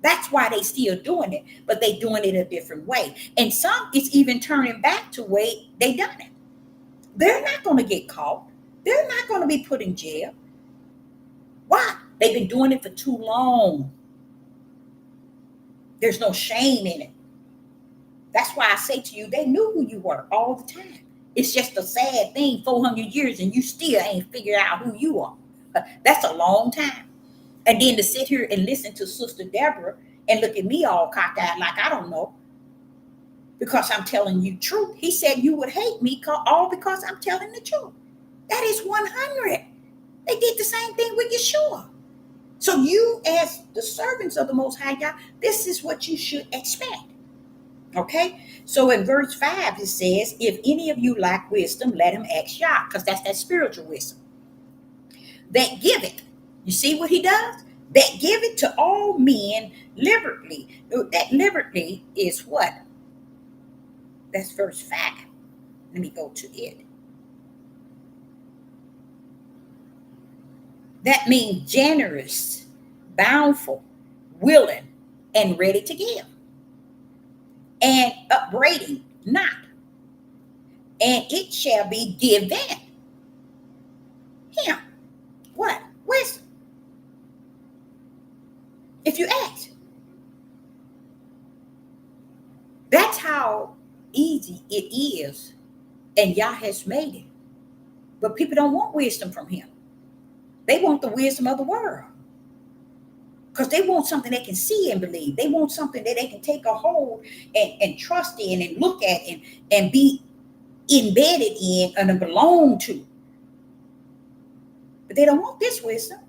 That's why they still doing it, but they doing it a different way. And some, it's even turning back to way they done it. They're not going to get caught. They're not going to be put in jail. Why? They've been doing it for too long. There's no shame in it. That's why I say to you, they knew who you were all the time. It's just a sad thing, 400 years, and you still ain't figured out who you are. That's a long time. And then to sit here and listen to Sister Deborah and look at me all cockeyed like I don't know, because I'm telling you truth. He said you would hate me all because I'm telling the truth. That is 100. They did the same thing with Yeshua. So you, as the servants of the Most High God, this is what you should expect. Okay? So in verse 5, it says, if any of you lack wisdom, let him ask Yah, because that's that spiritual wisdom. That give it. You see what he does? That give it to all men liberally. That liberally is what? That's verse 5. Let me go to it. That means generous, bountiful, willing, and ready to give. And upbraiding not. And it shall be given him. What? Wisdom. If you ask. That's how easy it is. And Yah has made it. But people don't want wisdom from him. They want the wisdom of the world. Because they want something they can see and believe. They want something that they can take a hold and trust in and look at and be embedded in and belong to. But they don't want this wisdom.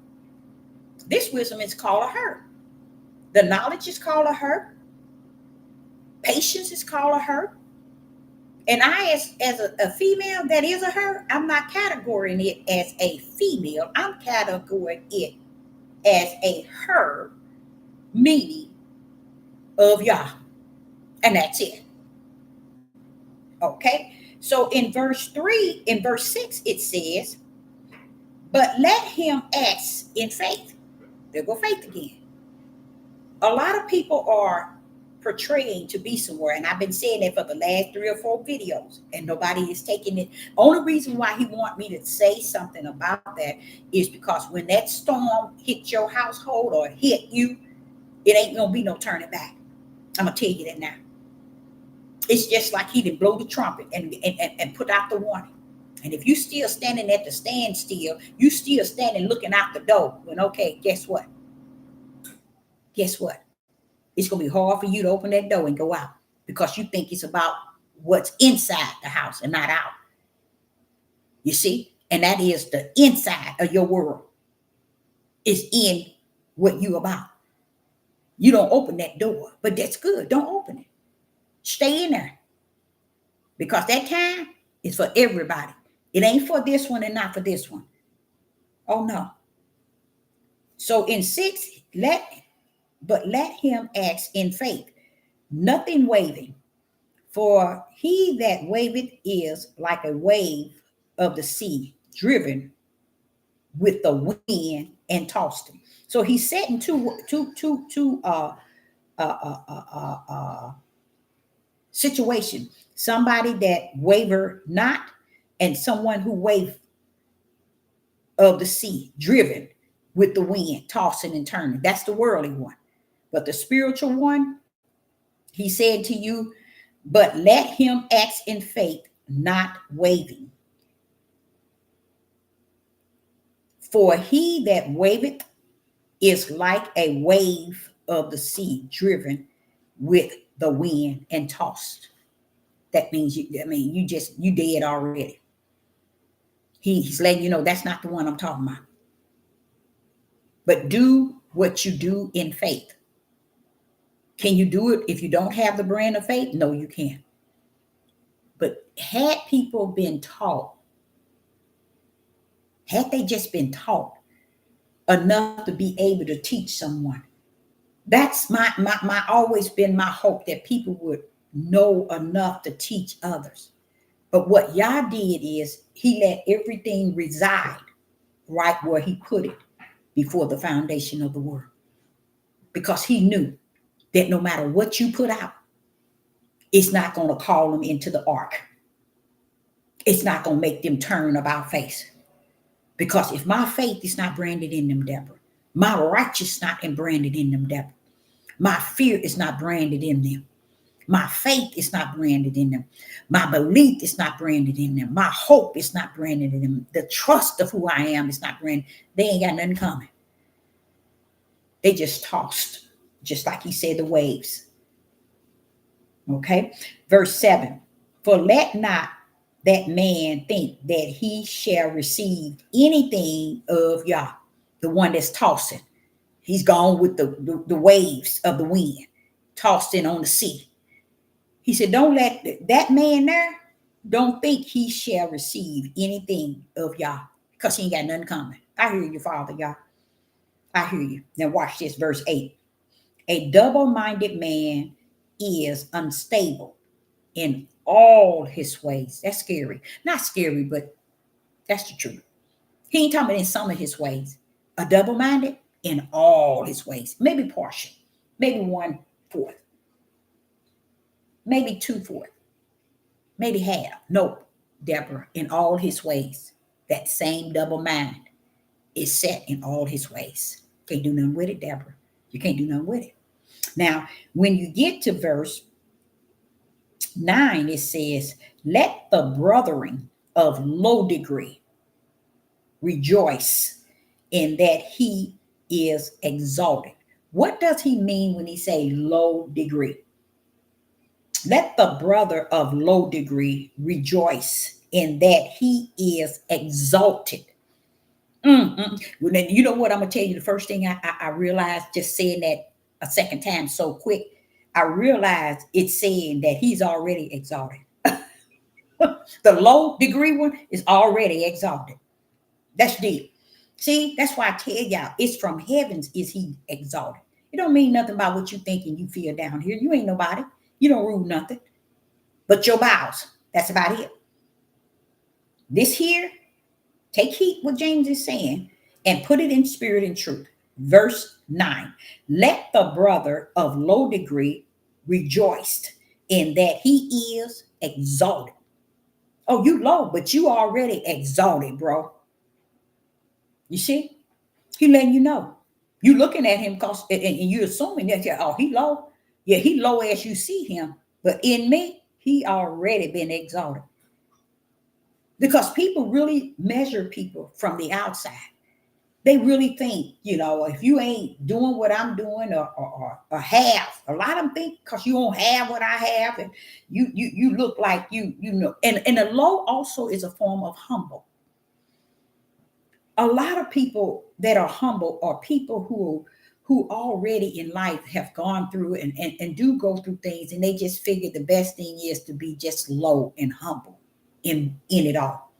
This wisdom is called a her. The knowledge is called a her. Patience is called a her. And I, as a female that is a her, I'm not categorizing it as a female. I'm categorizing it as a her, meaning of Yah. And that's it. Okay? So in verse 6, it says, but let him ask in faith. There go faith again. A lot of people are portraying to be somewhere, and I've been saying that for the last 3 or 4 videos, and nobody is taking it. Only reason why he want me to say something about that is because when that storm hit your household or hit you, it ain't gonna be no turning back. I'm gonna tell you that now. It's just like he didn't blow the trumpet and put out the warning. And if you still standing at the standstill, you still standing looking out the door. When okay, guess what? Guess what? It's going to be hard for you to open that door and go out because you think it's about what's inside the house and not out. You see? And that is the inside of your world is in what you about. You don't open that door, but that's good. Don't open it. Stay in there because that time is for everybody. It ain't for this one and not for this one. Oh, no. So in 6, let him ask in faith, nothing wavering. For he that waveth is like a wave of the sea, driven with the wind and tossed. So he's setting two situation. Somebody that waver not, and someone who wave of the sea, driven with the wind, tossing and turning. That's the worldly one. But the spiritual one, he said to you, but let him act in faith, not wavering. For he that waveth is like a wave of the sea, driven with the wind and tossed. That means you dead already. He's letting you know that's not the one I'm talking about. But do what you do in faith. Can you do it if you don't have the brand of faith? No, you can't. But had people been taught, had they just been taught enough to be able to teach someone, that's my always been my hope, that people would know enough to teach others. But what Yah did is he let everything reside right where he put it before the foundation of the world. Because he knew that no matter what you put out, it's not going to call them into the ark. It's not going to make them turn about face. Because if my faith is not branded in them, Deborah, my righteousness not branded in them, Deborah, my fear is not branded in them, my faith is not branded in them, my belief is not branded in them, my hope is not branded in them, the trust of who I am is not branded, they ain't got nothing coming. They just tossed, just like he said, the waves. Okay, verse 7, for let not that man think that he shall receive anything of Yah, the one that's tossing. He's gone with the waves of the wind, tossed in on the sea. He said, don't let that man there, don't think he shall receive anything of Yah, because he ain't got nothing coming. I hear you, Father, Yah. I hear you. Now watch this, verse 8. A double-minded man is unstable in all his ways. That's scary. Not scary, but that's the truth. He ain't talking about in some of his ways. A double-minded in all his ways. Maybe partial. Maybe 1/4. Maybe 2/4. Maybe half. Nope, Deborah, in all his ways. That same double mind is set in all his ways. Can't do nothing with it, Deborah. You can't do nothing with it. Now, when you get to verse 9, it says, let the brethren of low degree rejoice in that he is exalted. What does he mean when he say low degree? Let the brother of low degree rejoice in that he is exalted. Well, then, you know what I'm going to tell you? The first thing I realized just saying that a second time so quick, I realized it's saying that he's already exalted. The low degree one is already exalted. That's deep. See, that's why I tell y'all, it's from heavens is he exalted. It don't mean nothing about what you think and you feel down here. You ain't nobody. You don't rule nothing but your bowels. That's about it. This here, take heed what James is saying and put it in spirit and truth. Verse 9, let the brother of low degree rejoice in that he is exalted. Oh, you low, but you already exalted, bro. You see? He letting you know. You looking at him because and you assuming that, oh, he low. Yeah, he low as you see him. But in me, he already been exalted. Because people really measure people from the outside. They really think, if you ain't doing what I'm doing or have, a lot of them think because you don't have what I have, and you look like you know. And the low also is a form of humble. A lot of people that are humble are people who already in life have gone through and do go through things, and they just figure the best thing is to be just low and humble in it all.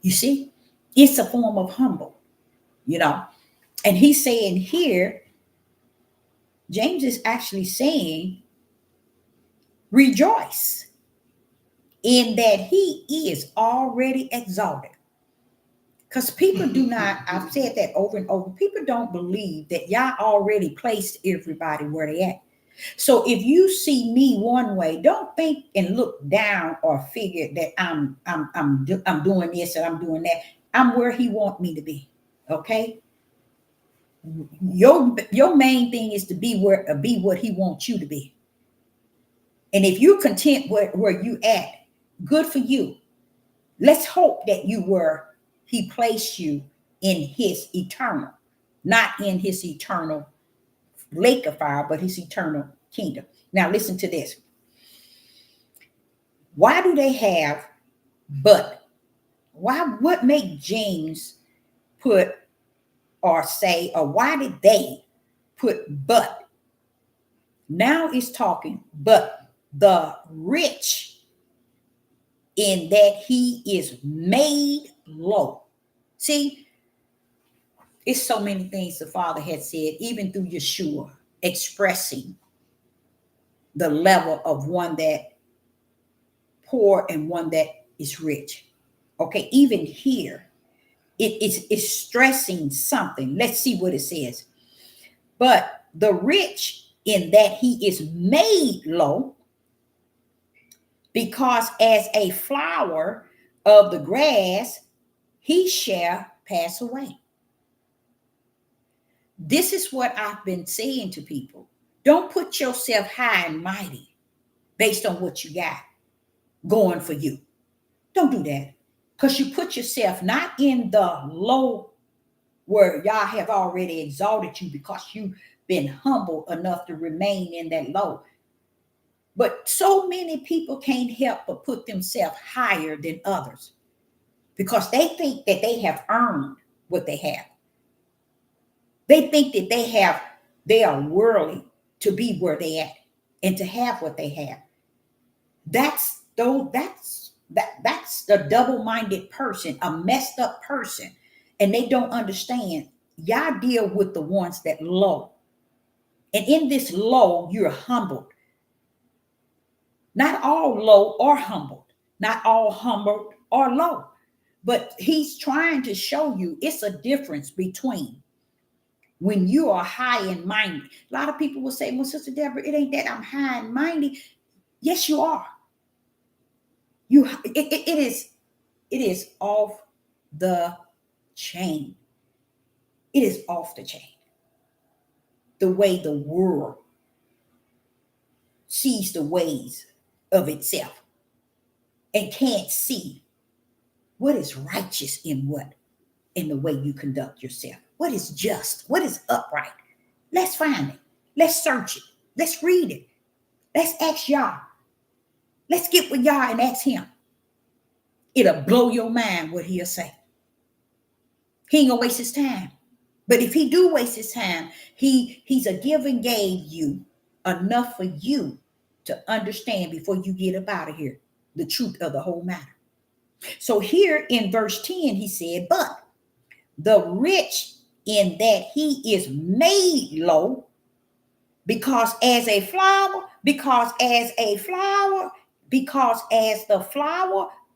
You see, it's a form of humble, and he's saying here, James is actually saying, rejoice in that he is already exalted. Because people do not, I've said that over and over, people don't believe that Yah already placed everybody where they at. So if you see me one way, don't think and look down or figure that I'm doing this and I'm doing that. I'm where he wants me to be. Okay? Your main thing is to be what he wants you to be. And if you're content where you at, good for you. Let's hope that he placed you in his eternal, not in his eternal lake of fire, but his eternal kingdom. Now listen to this. Why do they have but? what made James put or say, or why did they put but? Now it's talking, but the rich in that he is made low. See, it's so many things the Father had said, even through Yeshua, expressing the level of one that poor and one that is rich. Okay, even here, it's stressing something. Let's see what it says. But the rich in that he is made low, because as a flower of the grass, he shall pass away. This is what I've been saying to people. Don't put yourself high and mighty based on what you got going for you. Don't do that. Because you put yourself not in the low where y'all have already exalted you because you've been humble enough to remain in that low. But so many people can't help but put themselves higher than others because they think that they have earned what they have. They think that they are worthy to be where they at and to have what they have. That's the double-minded person, a messed up person, and they don't understand. Y'all deal with the ones that low, and in this low, you're humbled. Not all low or humbled, not all humbled or low, but he's trying to show you it's a difference between when you are high and mighty. A lot of people will say, well, Sister Deborah, it ain't that I'm high and mighty. Yes, you are. It is off the chain. It is off the chain. The way the world sees the ways of itself and can't see what is righteous in the way you conduct yourself. What is just? What is upright? Let's find it. Let's search it. Let's read it. Let's ask Yah. Let's get with Yah and ask him. It'll blow your mind what he'll say. He ain't gonna waste his time. But if he do waste his time, he's a give and gave you enough for you to understand before you get up out of here the truth of the whole matter. So here in verse 10, he said, but the rich in that he is made low, because as the flower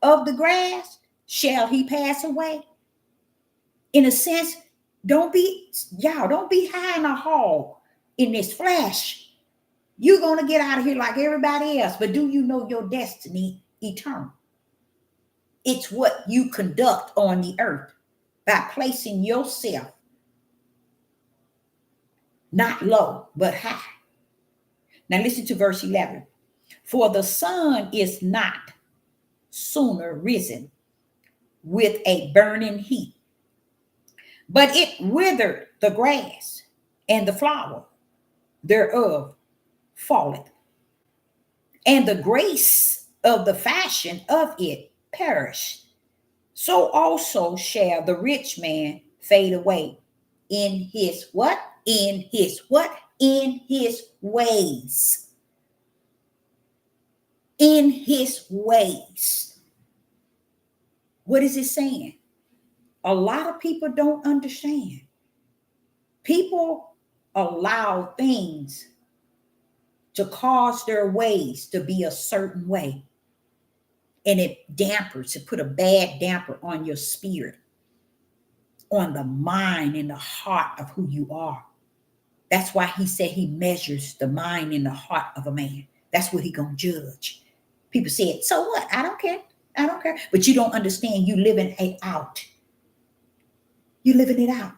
of the grass shall he pass away. In a sense, don't be high in a hog in this flesh. You're going to get out of here like everybody else, but do you know your destiny eternal? It's what you conduct on the earth by placing yourself not low, but high. Now listen to verse 11. For the sun is not sooner risen with a burning heat, but it withered the grass, and the flower thereof falleth, and the grace of the fashion of it perished. So also shall the rich man fade away in his what? In his what? In his ways. In his ways. What is it saying? A lot of people don't understand. People allow things to cause their ways to be a certain way. And it put a bad damper on your spirit, on the mind and the heart of who you are. That's why he said he measures the mind and the heart of a man. That's what he gonna judge. People said, so what? I don't care. I don't care. But you don't understand. You living it out. You living it out.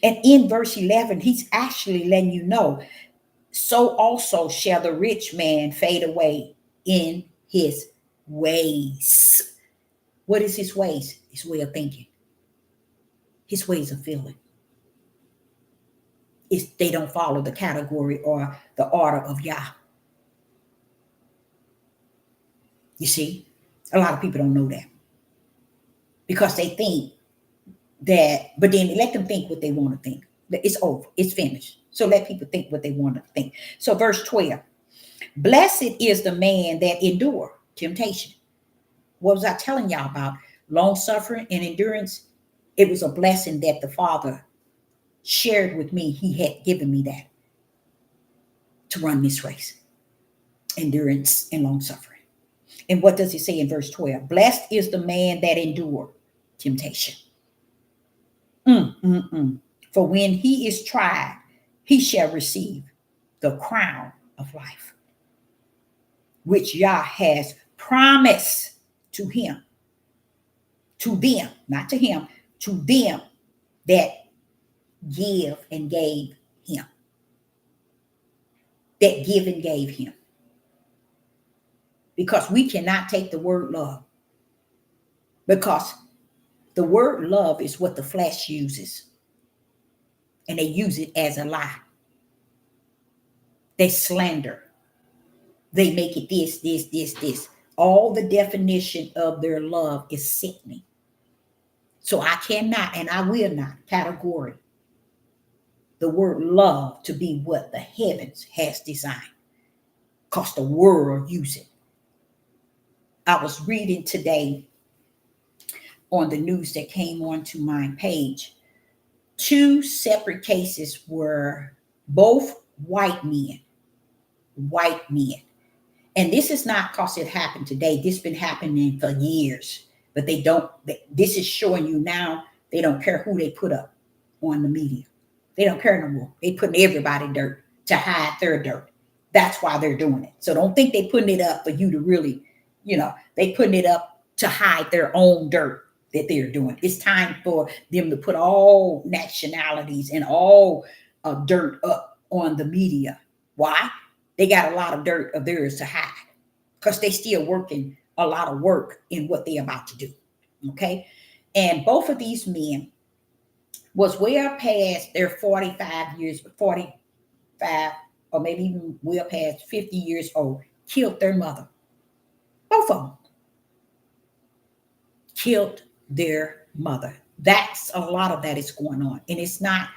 And in verse 11, he's actually letting you know, so also shall the rich man fade away in his ways. What is his ways? His way of thinking. His ways of feeling. They don't follow the category or the order of Yah. You see, a lot of people don't know that. because they think that, but then let them think what they want to think. It's over. It's finished. So let people think what they want to think. So verse 12, blessed is the man that endure temptation. What was I telling y'all about? Long suffering and endurance. It was a blessing that the Father shared with me. He had given me that to run this race. Endurance and long suffering. And what does he say in verse 12? Blessed is the man that endure temptation. For when he is tried, he shall receive the crown of life, which Yah has promised to him, to them, not to him, to them that give and gave him. That give and gave him. Because we cannot take the word love. Because the word love is what the flesh uses. And they use it as a lie. They slander. They make it this. All the definition of their love is sickening. So I cannot and I will not categorize the word love to be what the heavens has designed. Because the world use it. I was reading today on the news that came onto my page. 2 separate cases were both white men. And this is not because it happened today. This has been happening for years. But this is showing you now they don't care who they put up on the media. They don't care no more. They putting everybody dirt to hide their dirt. That's why they're doing it. So don't think they putting it up for you to really, they putting it up to hide their own dirt that they're doing. It's time for them to put all nationalities and all dirt up on the media. Why? They got a lot of dirt of theirs to hide because they still working a lot of work in what they're about to do. Okay. And both of these men was well past their 45 years, 45, or maybe even well past 50 years old, killed their mother. Both of them killed their mother. That's a lot of that is going on. And it's not,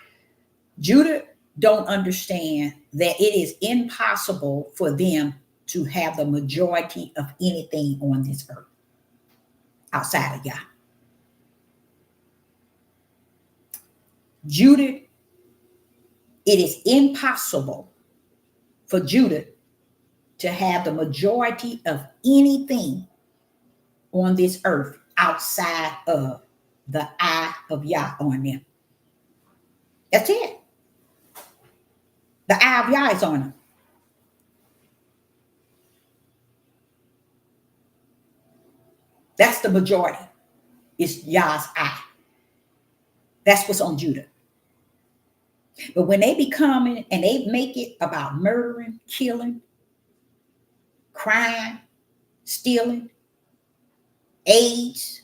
Judah don't understand that it is impossible for them to have the majority of anything on this earth outside of Yah. Judah, it is impossible for Judah to have the majority of anything on this earth outside of the eye of Yah on them. That's it. The eye of Yah is on them. That's the majority. It's Yah's eye. That's what's on Judah. But when they become and they make it about murdering, killing, crime, stealing, AIDS,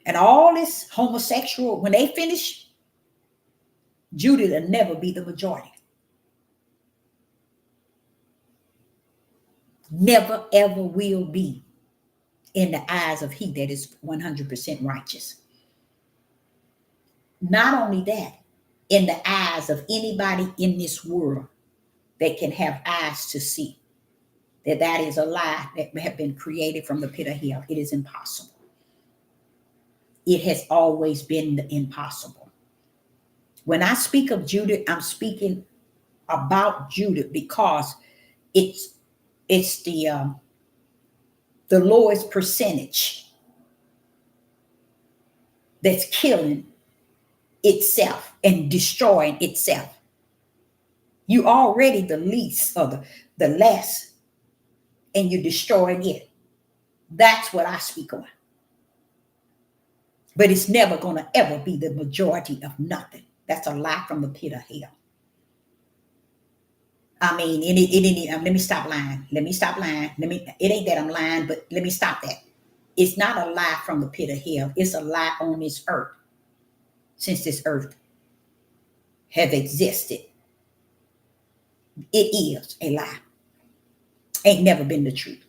and all this homosexual, when they finish, Judah will never be the majority. Never, ever will be in the eyes of he that is 100% righteous. Not only that, in the eyes of anybody in this world that can have eyes to see that is a lie that have been created from the pit of hell. It is impossible. It has always been impossible. When I speak of Judah, I'm speaking about Judah because it's the lowest percentage that's killing itself and destroying itself. You already the least or the less, and you're destroying it. That's what I speak on. But it's never going to ever be the majority of nothing. That's a lie from the pit of hell. I mean, let me stop lying. It ain't that I'm lying, but let me stop that. It's not a lie from the pit of hell. It's a lie on this earth. Since this earth have existed, it is a lie. Ain't never been the truth.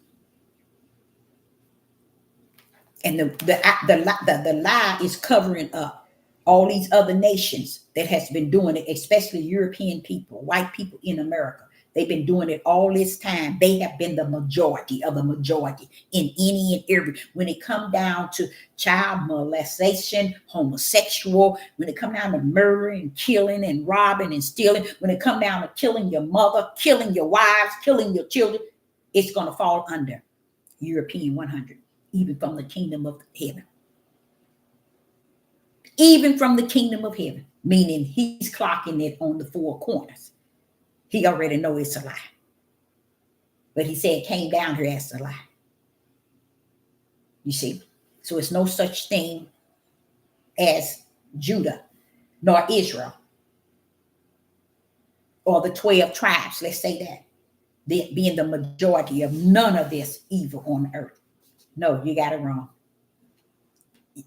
And the lie is covering up all these other nations that has been doing it, especially European people, white people in America. They've been doing it all this time. They have been the majority of the majority in any and every. When it come down to child molestation, homosexual, when it come down to murdering, killing, and robbing and stealing, when it come down to killing your mother, killing your wives, killing your children, it's going to fall under European 100, even from the kingdom of heaven. Even from the kingdom of heaven, meaning he's clocking it on the four corners. He already know it's a lie. But he said it came down here as a lie. You see? So it's no such thing as Judah nor Israel or the 12 tribes, let's say that, being the majority of none of this evil on earth. No, you got it wrong.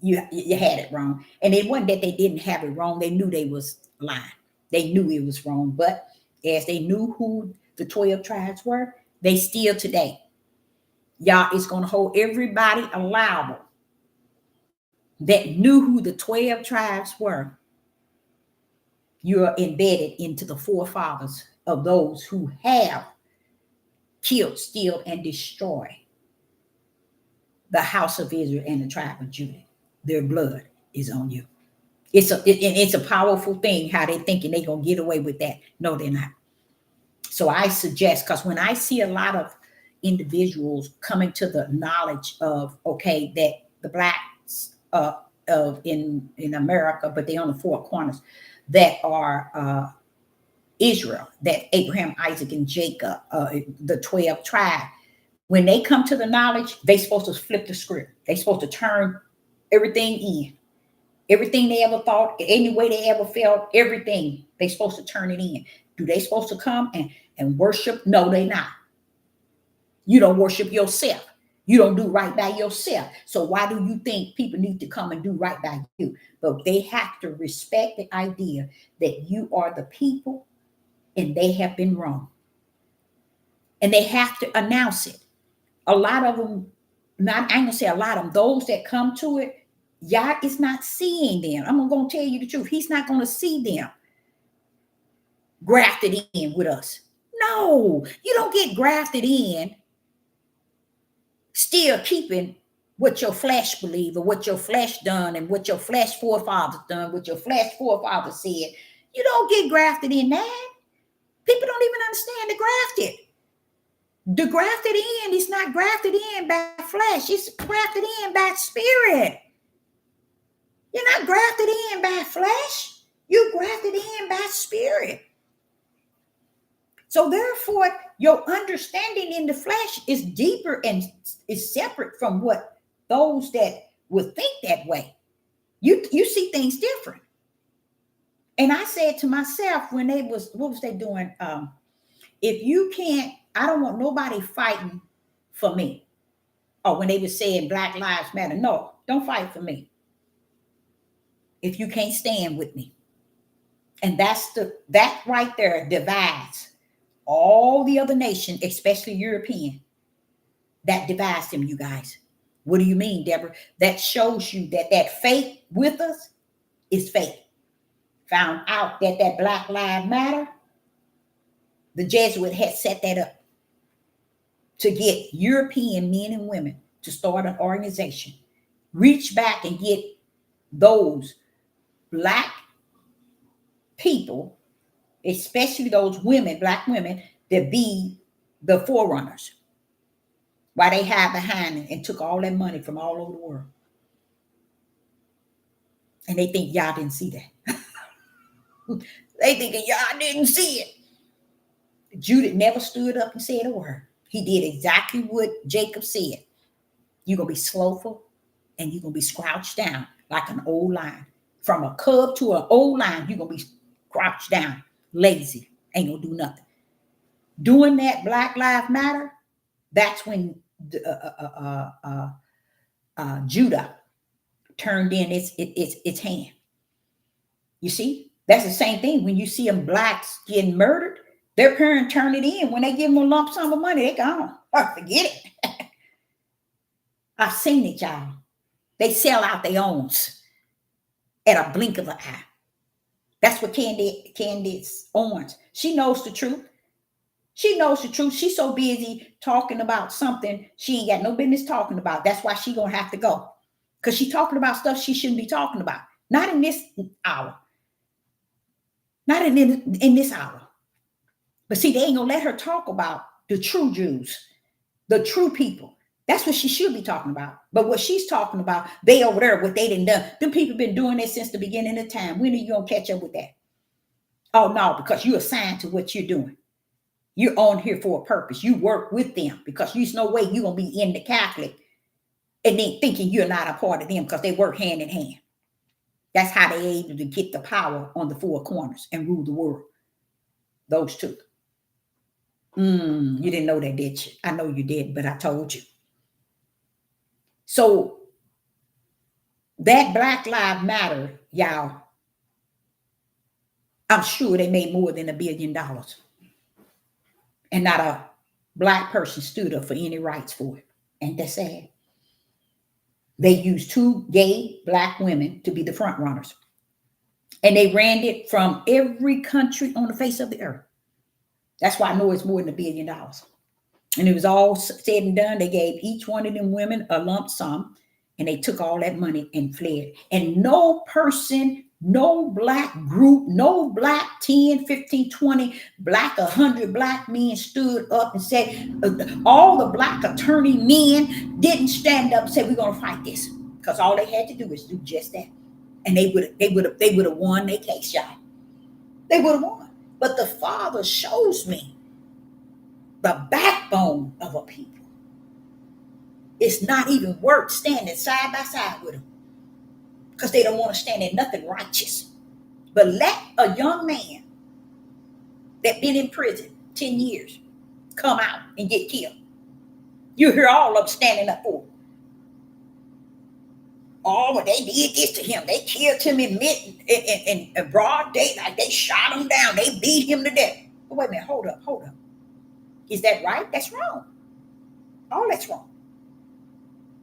You had it wrong. And it wasn't that they didn't have it wrong. They knew they was lying. They knew it was wrong. But as they knew who the 12 tribes were, they still today. Y'all is going to hold everybody allowable that knew who the 12 tribes were. You're embedded into the forefathers of those who have killed, steal, and destroyed the house of Israel and the tribe of Judah. Their blood is on you. It's a powerful thing how they thinking they're going to get away with that. No, they're not. So I suggest, because when I see a lot of individuals coming to the knowledge of, okay, that the blacks in America, but they're on the four corners, that are Israel, that Abraham, Isaac, and Jacob, the 12 tribes, when they come to the knowledge, they're supposed to flip the script. They're supposed to turn everything in. Everything they ever thought, any way they ever felt, everything, they're supposed to turn it in. Do they supposed to come and worship? No, they not. You don't worship yourself. You don't do right by yourself. So why do you think people need to come and do right by you? But they have to respect the idea that you are the people and they have been wrong. And they have to announce it. A lot of them, I ain't gonna say a lot of them, those that come to it, Yah is not seeing them. I'm going to tell you the truth. He's not going to see them grafted in with us. No, you don't get grafted in still keeping what your flesh believe or what your flesh done and what your flesh forefathers done, what your flesh forefathers said. You don't get grafted in that. People don't even understand the grafted. The grafted in is not grafted in by flesh. It's grafted in by spirit. You're not grafted in by flesh. You're grafted in by spirit. So therefore, your understanding in the flesh is deeper and is separate from what those that would think that way. You see things different. And I said to myself when they was, what was they doing? If you can't, I don't want nobody fighting for me. Or when they were saying Black Lives Matter, no, don't fight for me if you can't stand with me. And that right there divides all the other nations, especially European. That divides them, you guys. What do you mean, Deborah? That shows you that faith with us is faith. Found out that Black Lives Matter, the Jesuit had set that up to get European men and women to start an organization, reach back and get those Black people, especially those women, Black women, that be the forerunners. Why they hide behind it and took all that money from all over the world. And they think y'all didn't see that. They think y'all didn't see it. Judah never stood up and said a word. He did exactly what Jacob said. You're going to be slowful and you're going to be crouched down like an old lion. From a cub to an old lion, you're going to be crouched down, lazy, ain't going to do nothing. Doing that Black Lives Matter, that's when Judah turned in its hand. You see, that's the same thing. When you see them blacks getting murdered, their parents turn it in. When they give them a lump sum of money, they gone. Oh, forget it. I've seen it, y'all. They sell out their owns at a blink of an eye. That's what Candace Owens. She knows the truth. She knows the truth. She's so busy talking about something she ain't got no business talking about. That's why she gonna have to go. Because she's talking about stuff she shouldn't be talking about. Not in this hour. Not in this hour. But see, they ain't gonna let her talk about the true Jews, the true people. That's what she should be talking about. But what she's talking about, they over there, what they done done. Them people been doing this since the beginning of time. When are you gonna catch up with that? Oh no, because you're assigned to what you're doing. You're on here for a purpose. You work with them because there's no way you're gonna be in the Catholic and then thinking you're not a part of them because they work hand in hand. That's how they able to get the power on the four corners and rule the world. Those two. You didn't know that, did you? I know you did, but I told you. So that Black Lives Matter, y'all, I'm sure they made more than $1 billion. And not a black person stood up for any rights for it. Ain't that sad? They used 2 gay black women to be the front runners. And they ran it from every country on the face of the earth. That's why I know it's more than $1 billion. And it was all said and done. They gave each one of them women a lump sum, and they took all that money and fled. And no person, no black group, no black 10, 15, 20, black 100 black men stood up and said, all the black attorney men didn't stand up and say, we're going to fight this. Because all they had to do was do just that. And they would have won their case, y'all. They would have won. But the Father shows me the backbone of a people. It's not even worth standing side by side with them because they don't want to stand in nothing righteous. But let a young man that been in prison 10 years come out and get killed. You hear all of them standing up for him. Oh, but they did this to him. They killed him in broad daylight. They shot him down. They beat him to death. But wait a minute. Hold up. Is that right? That's wrong. All that's wrong.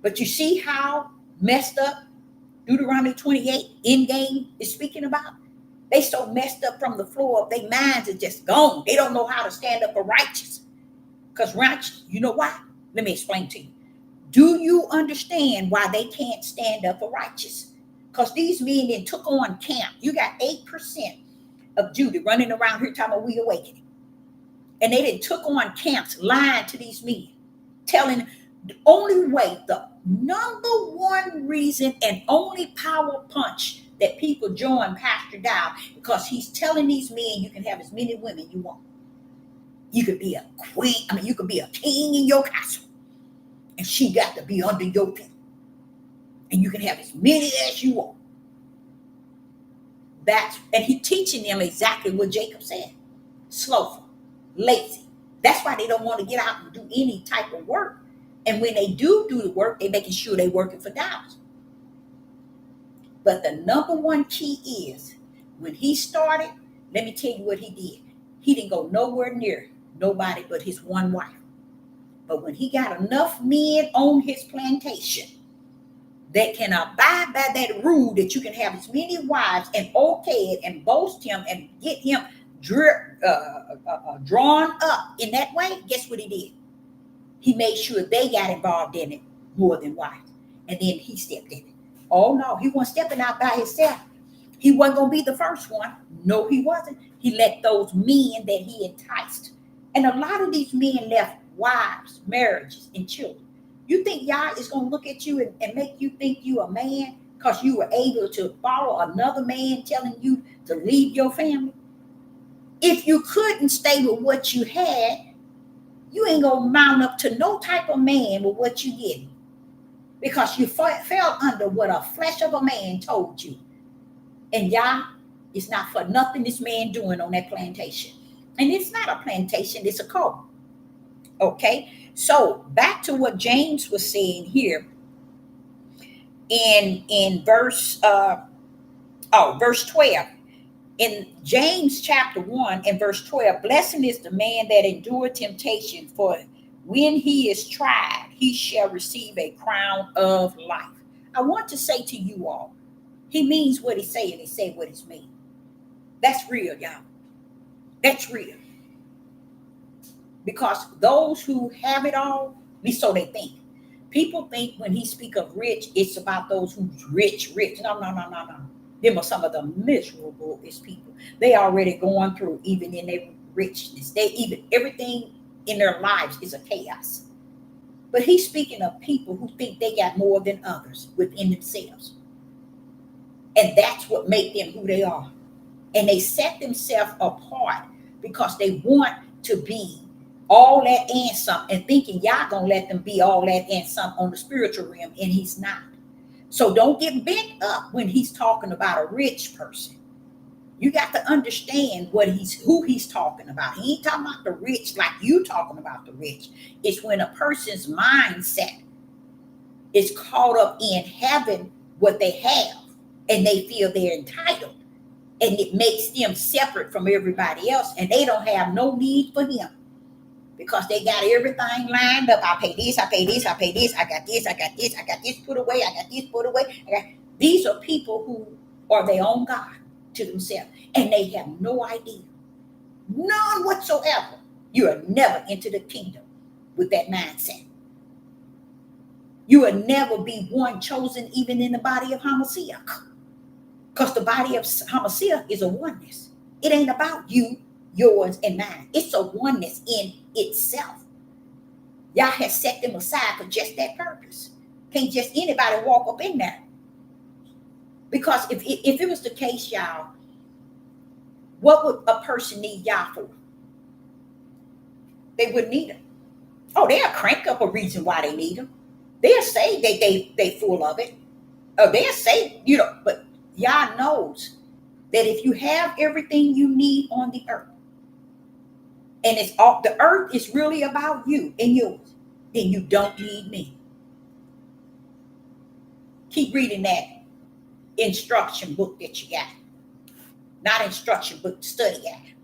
But you see how messed up Deuteronomy 28 Endgame is speaking about? They so messed up from the floor up. Their minds are just gone. They don't know how to stand up for righteous. Because righteous, you know why? Let me explain to you. Do you understand why they can't stand up for righteous? Because these men then took on camp. You got 8% of Judah running around here talking about we awakening. And they then took on camps, lying to these men, telling the only way, the number one reason and only power punch that people join Pastor Dow, because he's telling these men you can have as many women you want. You could be a queen. You could be a king in your castle. And she got to be under your feet. And you can have as many as you want. And he's teaching them exactly what Jacob said. Slothful, lazy. That's why they don't want to get out and do any type of work. And when they do the work, they're making sure they're working for dollars. But the number one key is, when he started, let me tell you what he did. He didn't go nowhere near nobody but his one wife. But when he got enough men on his plantation that can abide by that rule that you can have as many wives and okay it and boast him and get him drawn up in that way, guess what he did? He made sure they got involved in it more than wives. And then he stepped in it. Oh no, he wasn't stepping out by himself. He wasn't going to be the first one. No, he wasn't. He let those men that he enticed. And a lot of these men left wives, marriages, and children. You think Yah is going to look at you and make you think you a man because you were able to follow another man telling you to leave your family? If you couldn't stay with what you had, you ain't going to mount up to no type of man with what you getting, because you fell under what a flesh of a man told you. And Yah, it's not for nothing this man doing on that plantation. And it's not a plantation, it's a cult. Okay, so back to what James was saying here in verse 12. In James chapter 1 and verse 12, blessed is the man that endure temptation, for when he is tried, he shall receive a crown of life. I want to say to you all, he means what he say and he say what he mean. That's real, y'all. That's real. Because those who have it all, at least so they think. People think when he speak of rich, it's about those who's rich. No. Them are some of the miserablest people. They already going through, even in their richness. They even, everything in their lives is a chaos. But he's speaking of people who think they got more than others within themselves. And that's what make them who they are. And they set themselves apart because they want to be all that and some, and thinking y'all gonna let them be all that and some on the spiritual realm, and he's not. So don't get bent up when he's talking about a rich person. You got to understand who he's talking about. He ain't talking about the rich like you talking about the rich. It's when a person's mindset is caught up in having what they have and they feel they're entitled, and it makes them separate from everybody else, and they don't have no need for him because they got everything lined up. I pay this, I got this, I got this put away, I got this put away. These are people who are their own God to themselves, and they have no idea, none whatsoever. You will never enter the kingdom with that mindset. You will never be one chosen even in the body of Hamashiach, because the body of Hamashiach is a oneness. It ain't about you, yours, and mine. It's a oneness in itself. Yah has set them aside for just that purpose. Can't just anybody walk up in there. Because if it was the case, y'all, what would a person need Yah for? They wouldn't need him. Oh, they'll crank up a reason why they need him. They'll say they full of it. Or they'll say, but Yah knows that if you have everything you need on the earth, and it's all the earth is really about you and yours, then you don't need me. Keep reading that instruction book that you got. Not instruction book, study guide.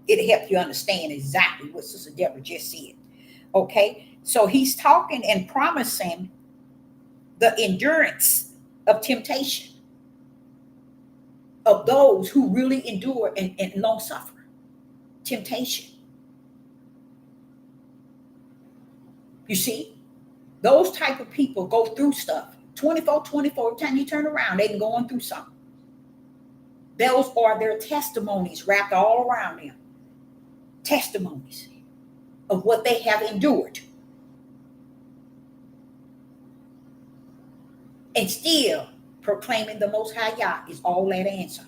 It'll help you understand exactly what Sister Deborah just said. Okay, so he's talking and promising the endurance of temptation of those who really endure and long suffer temptation. You see, those type of people go through stuff 24 every time you turn around, they're going through something. Those are their testimonies wrapped all around them. Testimonies of what they have endured. And still proclaiming the Most High Yah is all that answer.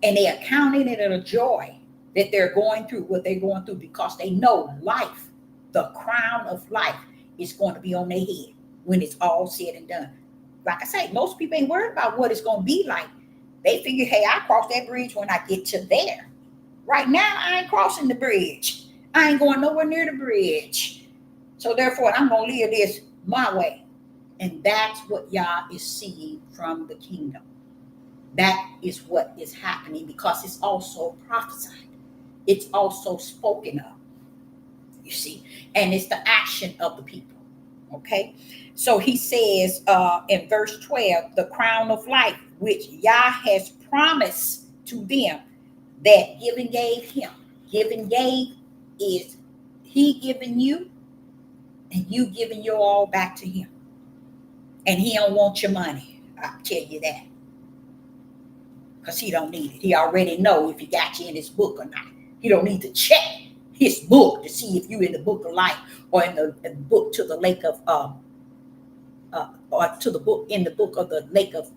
And they are counting it a joy that they're going through what they're going through, because they know life, the crown of life, is going to be on their head when it's all said and done. Like I say, most people ain't worried about what it's going to be like. They figure, hey, I'll cross that bridge when I get to there. Right now, I ain't crossing the bridge. I ain't going nowhere near the bridge. So therefore, I'm going to live this my way. And that's what Yah is seeing from the kingdom. That is what is happening, because it's also prophesied. It's also spoken of, you see. And it's the action of the people. Okay. So he says in verse 12, the crown of life, which Yah has promised to them that given gave him. Given gave is he giving you and you giving your all back to him. And he don't want your money. I'll tell you that. Because he don't need it. He already know if he got you in his book or not. He don't need to check his book to see if you in the book of life or in the book to the lake of or to the book in the book of the lake of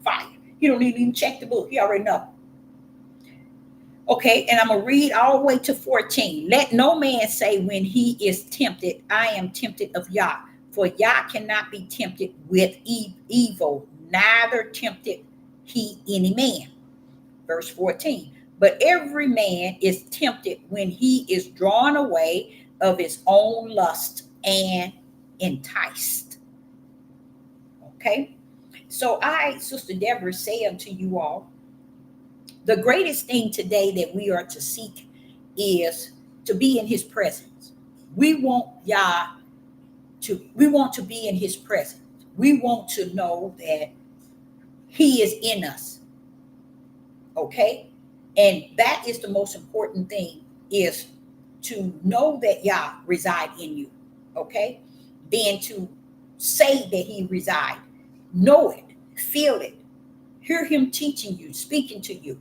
fire. He don't even check the book. He already know. Okay, and I'm going to read all the way to 14. Let no man say when he is tempted, I am tempted of Yah. For Yah cannot be tempted with evil, neither tempted he any man. Verse 14. But every man is tempted when he is drawn away of his own lust and enticed. Okay, so Sister Deborah, say unto you all, the greatest thing today that we are to seek is to be in his presence. We want Yah we want to be in his presence. We want to know that he is in us. Okay? And that is the most important thing, is to know that Yah reside in you. Okay? Then to say that he reside. Know it, feel it, hear him teaching you, speaking to you.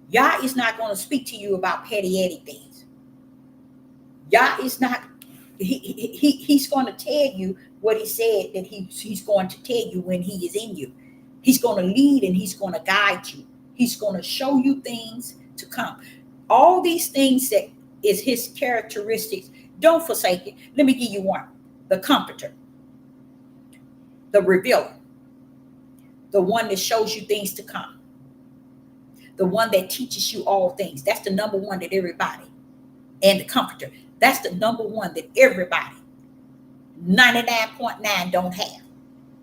Yah is not going to speak to you about petty things. Yah is not, he's going to tell you what he said that he's going to tell you when he is in you. He's going to lead and he's going to guide you. He's going to show you things to come. All these things that is his characteristics, don't forsake it. Let me give you one. The comforter, the revealer, the one that shows you things to come, the one that teaches you all things. That's the number one that everybody, and the comforter, that's the number one that everybody, 99.9 don't have.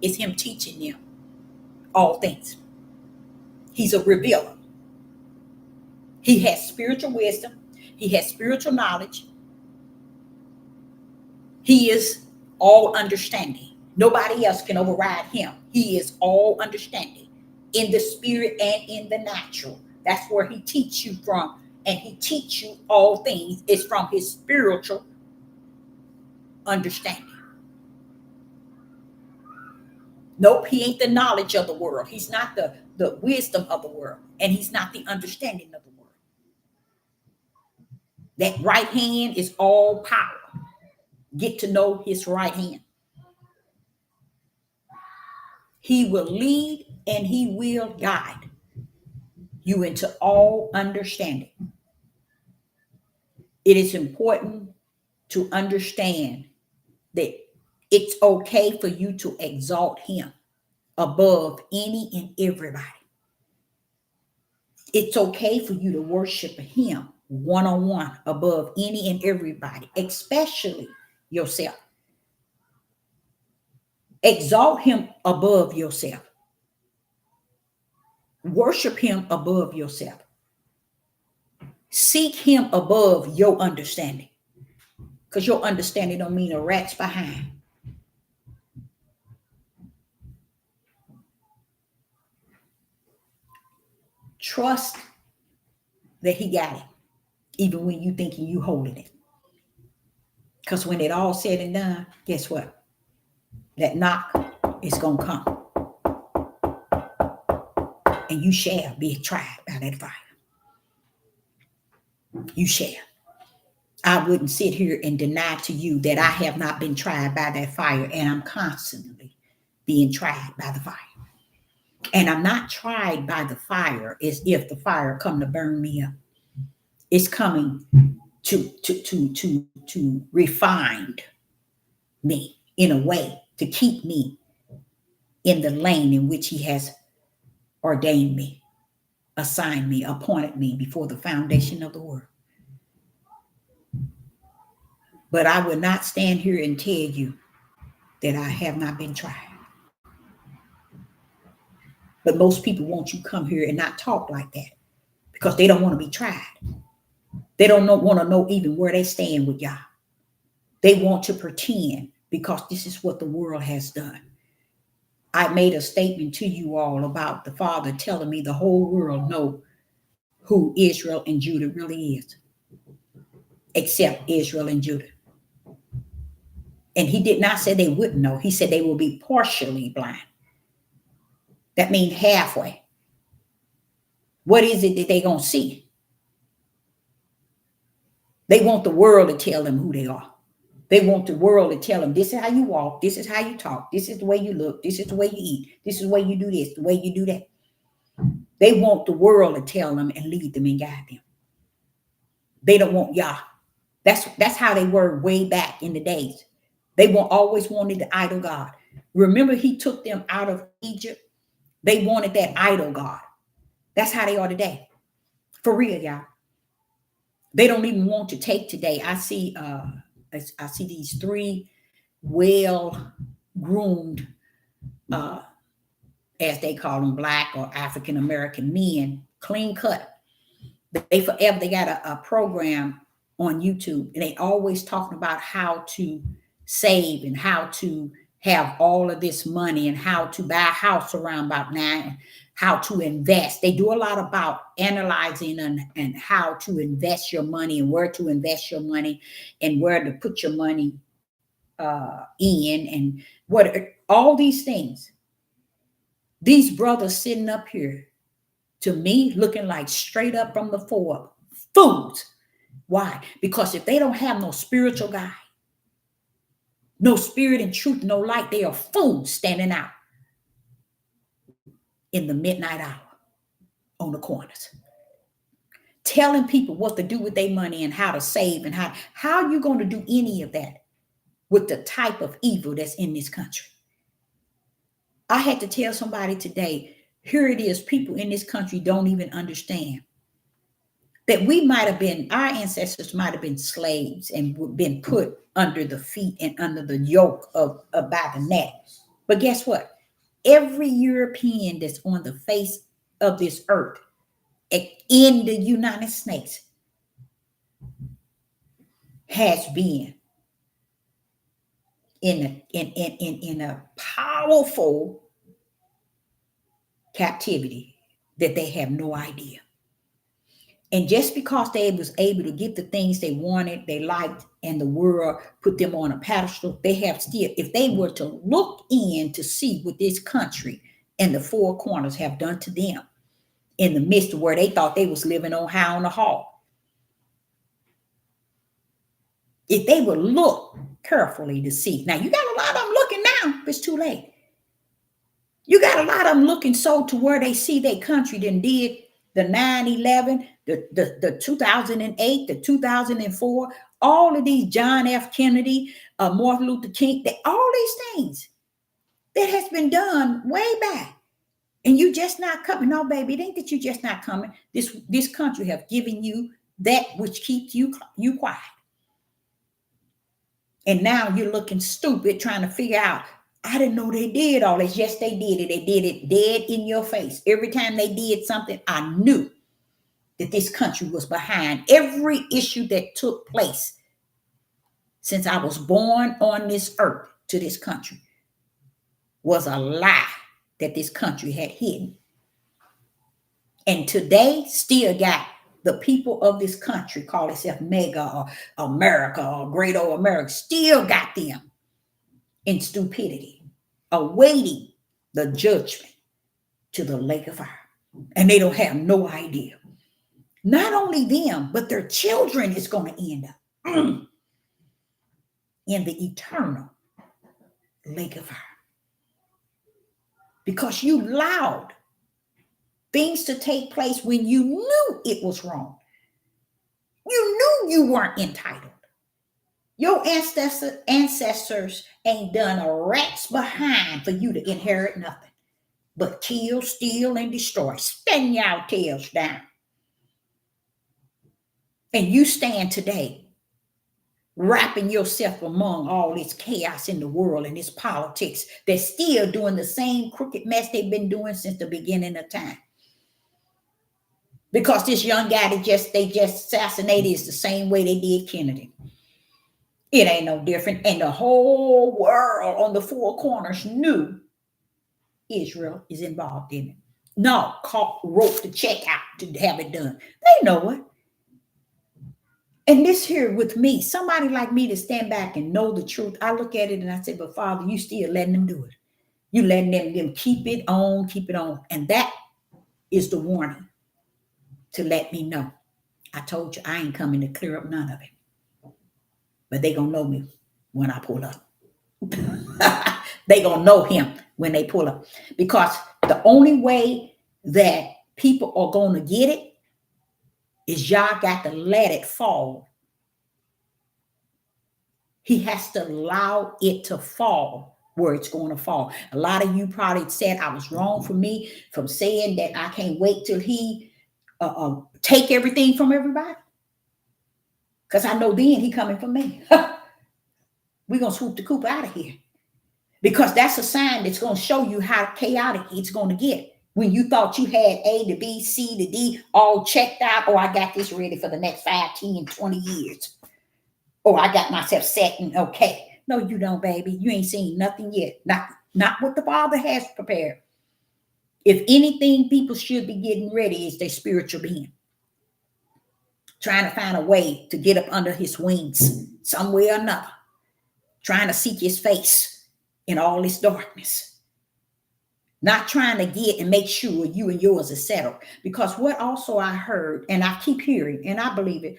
It's him teaching them all things. He's a revealer. He has spiritual wisdom. He has spiritual knowledge. He is all understanding. Nobody else can override him. He is all understanding in the spirit and in the natural. That's where he teaches you from. And he teaches you all things. It's from his spiritual understanding. Nope, he ain't the knowledge of the world. He's not the wisdom of the world. And he's not the understanding of the world. That right hand is all power. Get to know his right hand. He will lead and he will guide you into all understanding. It is important to understand that it's okay for you to exalt him above any and everybody. It's okay for you to worship him one-on-one above any and everybody, especially yourself. Exalt him above yourself. Worship him above yourself. Seek him above your understanding. Because your understanding don't mean a rat's behind. Trust that he got it, even when you thinking you holding it. Because when it all said and done, guess what? That knock is going to come. And you shall be tried by that fire. You shall. I wouldn't sit here and deny to you that I have not been tried by that fire, and I'm constantly being tried by the fire. And I'm not tried by the fire as if the fire come to burn me up. It's coming to refine me in a way to keep me in the lane in which he has ordained me, assigned me, appointed me before the foundation of the world. But I will not stand here and tell you that I have not been tried. But most people want you to come here and not talk like that because they don't want to be tried. They don't want to know even where they stand with Yah. They want to pretend because this is what the world has done. I made a statement to you all about the Father telling me the whole world know who Israel and Judah really is, except Israel and Judah. And he did not say they wouldn't know. He said they will be partially blind. That means halfway. What is it that they're going to see? They want the world to tell them who they are. They want the world to tell them, this is how you walk, this is how you talk, this is the way you look, this is the way you eat, this is the way you do this, the way you do that. They want the world to tell them and lead them and guide them. They don't want Yah. That's how they were way back in the days. They always wanted the idol God. Remember, he took them out of Egypt. They wanted that idol God. That's how they are today. For real, y'all. They don't even want to take today. I see these three well-groomed, as they call them, Black or African American men, clean cut. They got a program on YouTube, and they always talking about how to save and how to have all of this money and how to buy a house around about now, how to invest. They do a lot about analyzing and how to invest your money and where to invest your money and where to put your money in and what all these things. These brothers sitting up here to me looking like straight up from the floor fools. Why? Because if they don't have no spiritual guide, no spirit and truth, no light, they are fools standing out in the midnight hour on the corners, telling people what to do with their money and how to save and how you going to do any of that with the type of evil that's in this country. I had to tell somebody today, here it is, people in this country don't even understand that we might have been, our ancestors might have been slaves and been put under the feet and under the yoke of by the neck. But guess what? Every European that's on the face of this earth in the United States has been in a powerful captivity that they have no idea. And just because they was able to get the things they wanted, they liked, and the world put them on a pedestal, they have still, if they were to look in to see what this country and the four corners have done to them in the midst of where they thought they was living on high on the hog, if they would look carefully to see. Now, you got a lot of them looking now, but it's too late. You got a lot of them looking so to where they see their country then did the 9/11, the 2008, the 2004, all of these John F. Kennedy, Martin Luther King, all these things that has been done way back. And you just not coming. No, baby, it ain't that you just not coming. This country have given you that which keeps you quiet. And now you're looking stupid trying to figure out, I didn't know they did all this. Yes, they did it. They did it dead in your face. Every time they did something, I knew that this country was behind every issue that took place since I was born on this earth to this country was a lie that this country had hidden. And today still got the people of this country, call itself mega or America or great old America, still got them in stupidity, awaiting the judgment to the lake of fire. And they don't have no idea. Not only them, but their children is going to end up in the eternal lake of fire. Because you allowed things to take place when you knew it was wrong. You knew you weren't entitled. Your ancestors ain't done a rat's behind for you to inherit nothing but kill, steal, and destroy. Stand your tails down. And you stand today wrapping yourself among all this chaos in the world and this politics. They're still doing the same crooked mess they've been doing since the beginning of time. Because this young guy they just assassinated is the same way they did Kennedy. It ain't no different. And the whole world on the four corners knew Israel is involved in it. No, wrote the check out to have it done. They know it. And this here with me, somebody like me to stand back and know the truth, I look at it and I say, but Father, you still letting them do it. You letting them keep it on. And that is the warning to let me know. I told you I ain't coming to clear up none of it. But they gonna know me when I pull up. They gonna know him when they pull up. Because the only way that people are gonna get it is y'all got to let it fall. He has to allow it to fall where it's going to fall. A lot of you probably said I was wrong for me from saying that I can't wait till he take everything from everybody. Because I know then he coming for me. We're going to swoop the coop out of here. Because that's a sign that's going to show you how chaotic it's going to get. When you thought you had A to B, C to D, all checked out, or I got this ready for the next 5, 10, 20 years. Or I got myself set and okay. No, you don't, baby. You ain't seen nothing yet. Not what the Father has prepared. If anything, people should be getting ready is their spiritual being. Trying to find a way to get up under his wings some way or another. Trying to seek his face in all this darkness. Not trying to get and make sure you and yours are settled. Because what also I heard, and I keep hearing, and I believe it,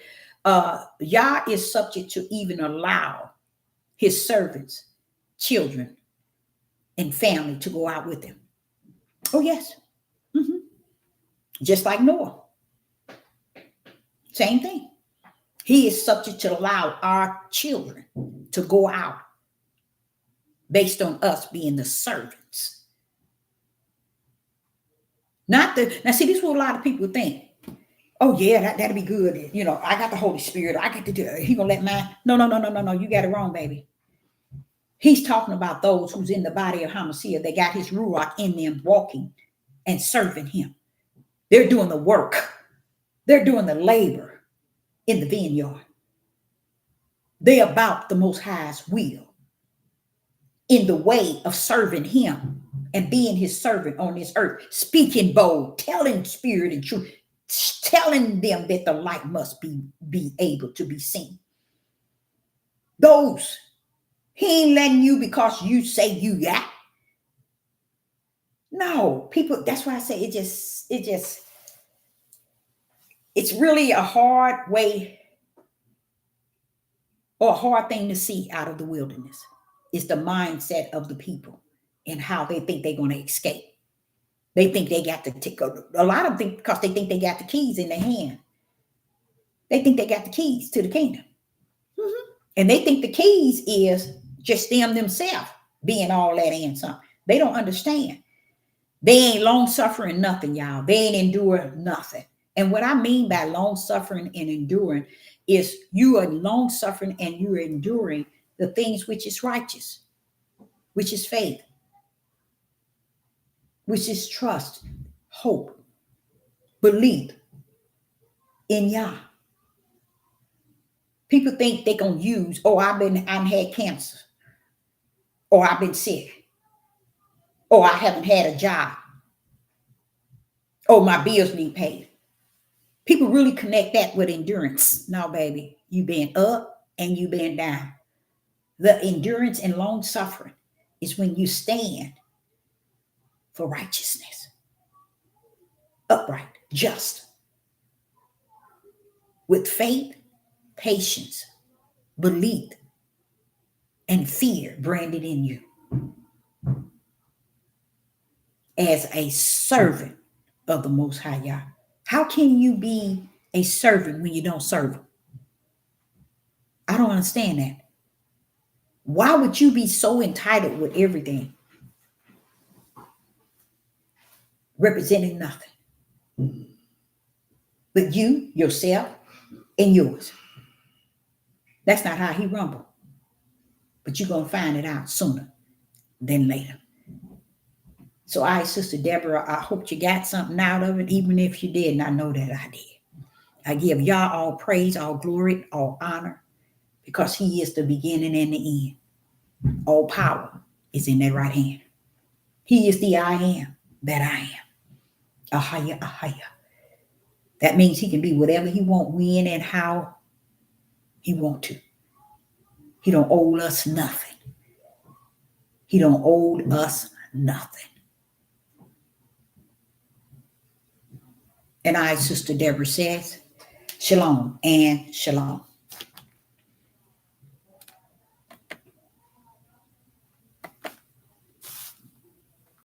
Yah is subject to even allow his servants, children, and family to go out with him. Oh, yes. Mm-hmm. Just like Noah. Same thing. He is subject to allow our children to go out based on us being the servants. Now see, this is what a lot of people think. Oh, yeah, that'll be good. You know, I got the Holy Spirit. I get to do it. He gonna let mine. No. You got it wrong, baby. He's talking about those who's in the body of Hamashiach. They got his Ruach in them, walking and serving him. They're doing the work. They're doing the labor in the vineyard. They're about the Most High's will in the way of serving him and being his servant on this earth, speaking bold, telling spirit and truth, telling them that the light must be able to be seen. Those, he ain't letting you because you say you got. No, people, that's why I say it's really a hard way or a hard thing to see out of the wilderness. It's the mindset of the people and how they think they're going to escape. They think they got to take a lot of them think because they think they got the keys in their hand. They think they got the keys to the kingdom. Mm-hmm. And they think the keys is just them themselves being all that and something. They don't understand. They ain't long suffering nothing, y'all. They ain't enduring nothing. And what I mean by long suffering and enduring is you are long suffering and you're enduring the things which is righteous, which is faith, which is trust, hope, belief in Yah. People think they gonna use, I've had cancer, or I've been sick, or I haven't had a job, or my bills need paid. People really connect that with endurance. No, baby, you been up and you been down. The endurance and long suffering is when you stand for righteousness, upright, just, with faith, patience, belief, and fear branded in you as a servant of the Most High Yah. How can you be a servant when you don't serve him? I don't understand that. Why would you be so entitled with everything, representing nothing but you, yourself, and yours? That's not how he rumbled. But you're going to find it out sooner than later. So Sister Deborah, I hope you got something out of it. Even if you didn't, I know that I did. I give Yah all praise, all glory, all honor, because he is the beginning and the end. All power is in that right hand. He is the I am that I am. Ahaya, ahaya. That means he can be whatever he want, when and how he want to. He don't owe us nothing. He don't owe us nothing. And Sister Deborah says, shalom and shalom.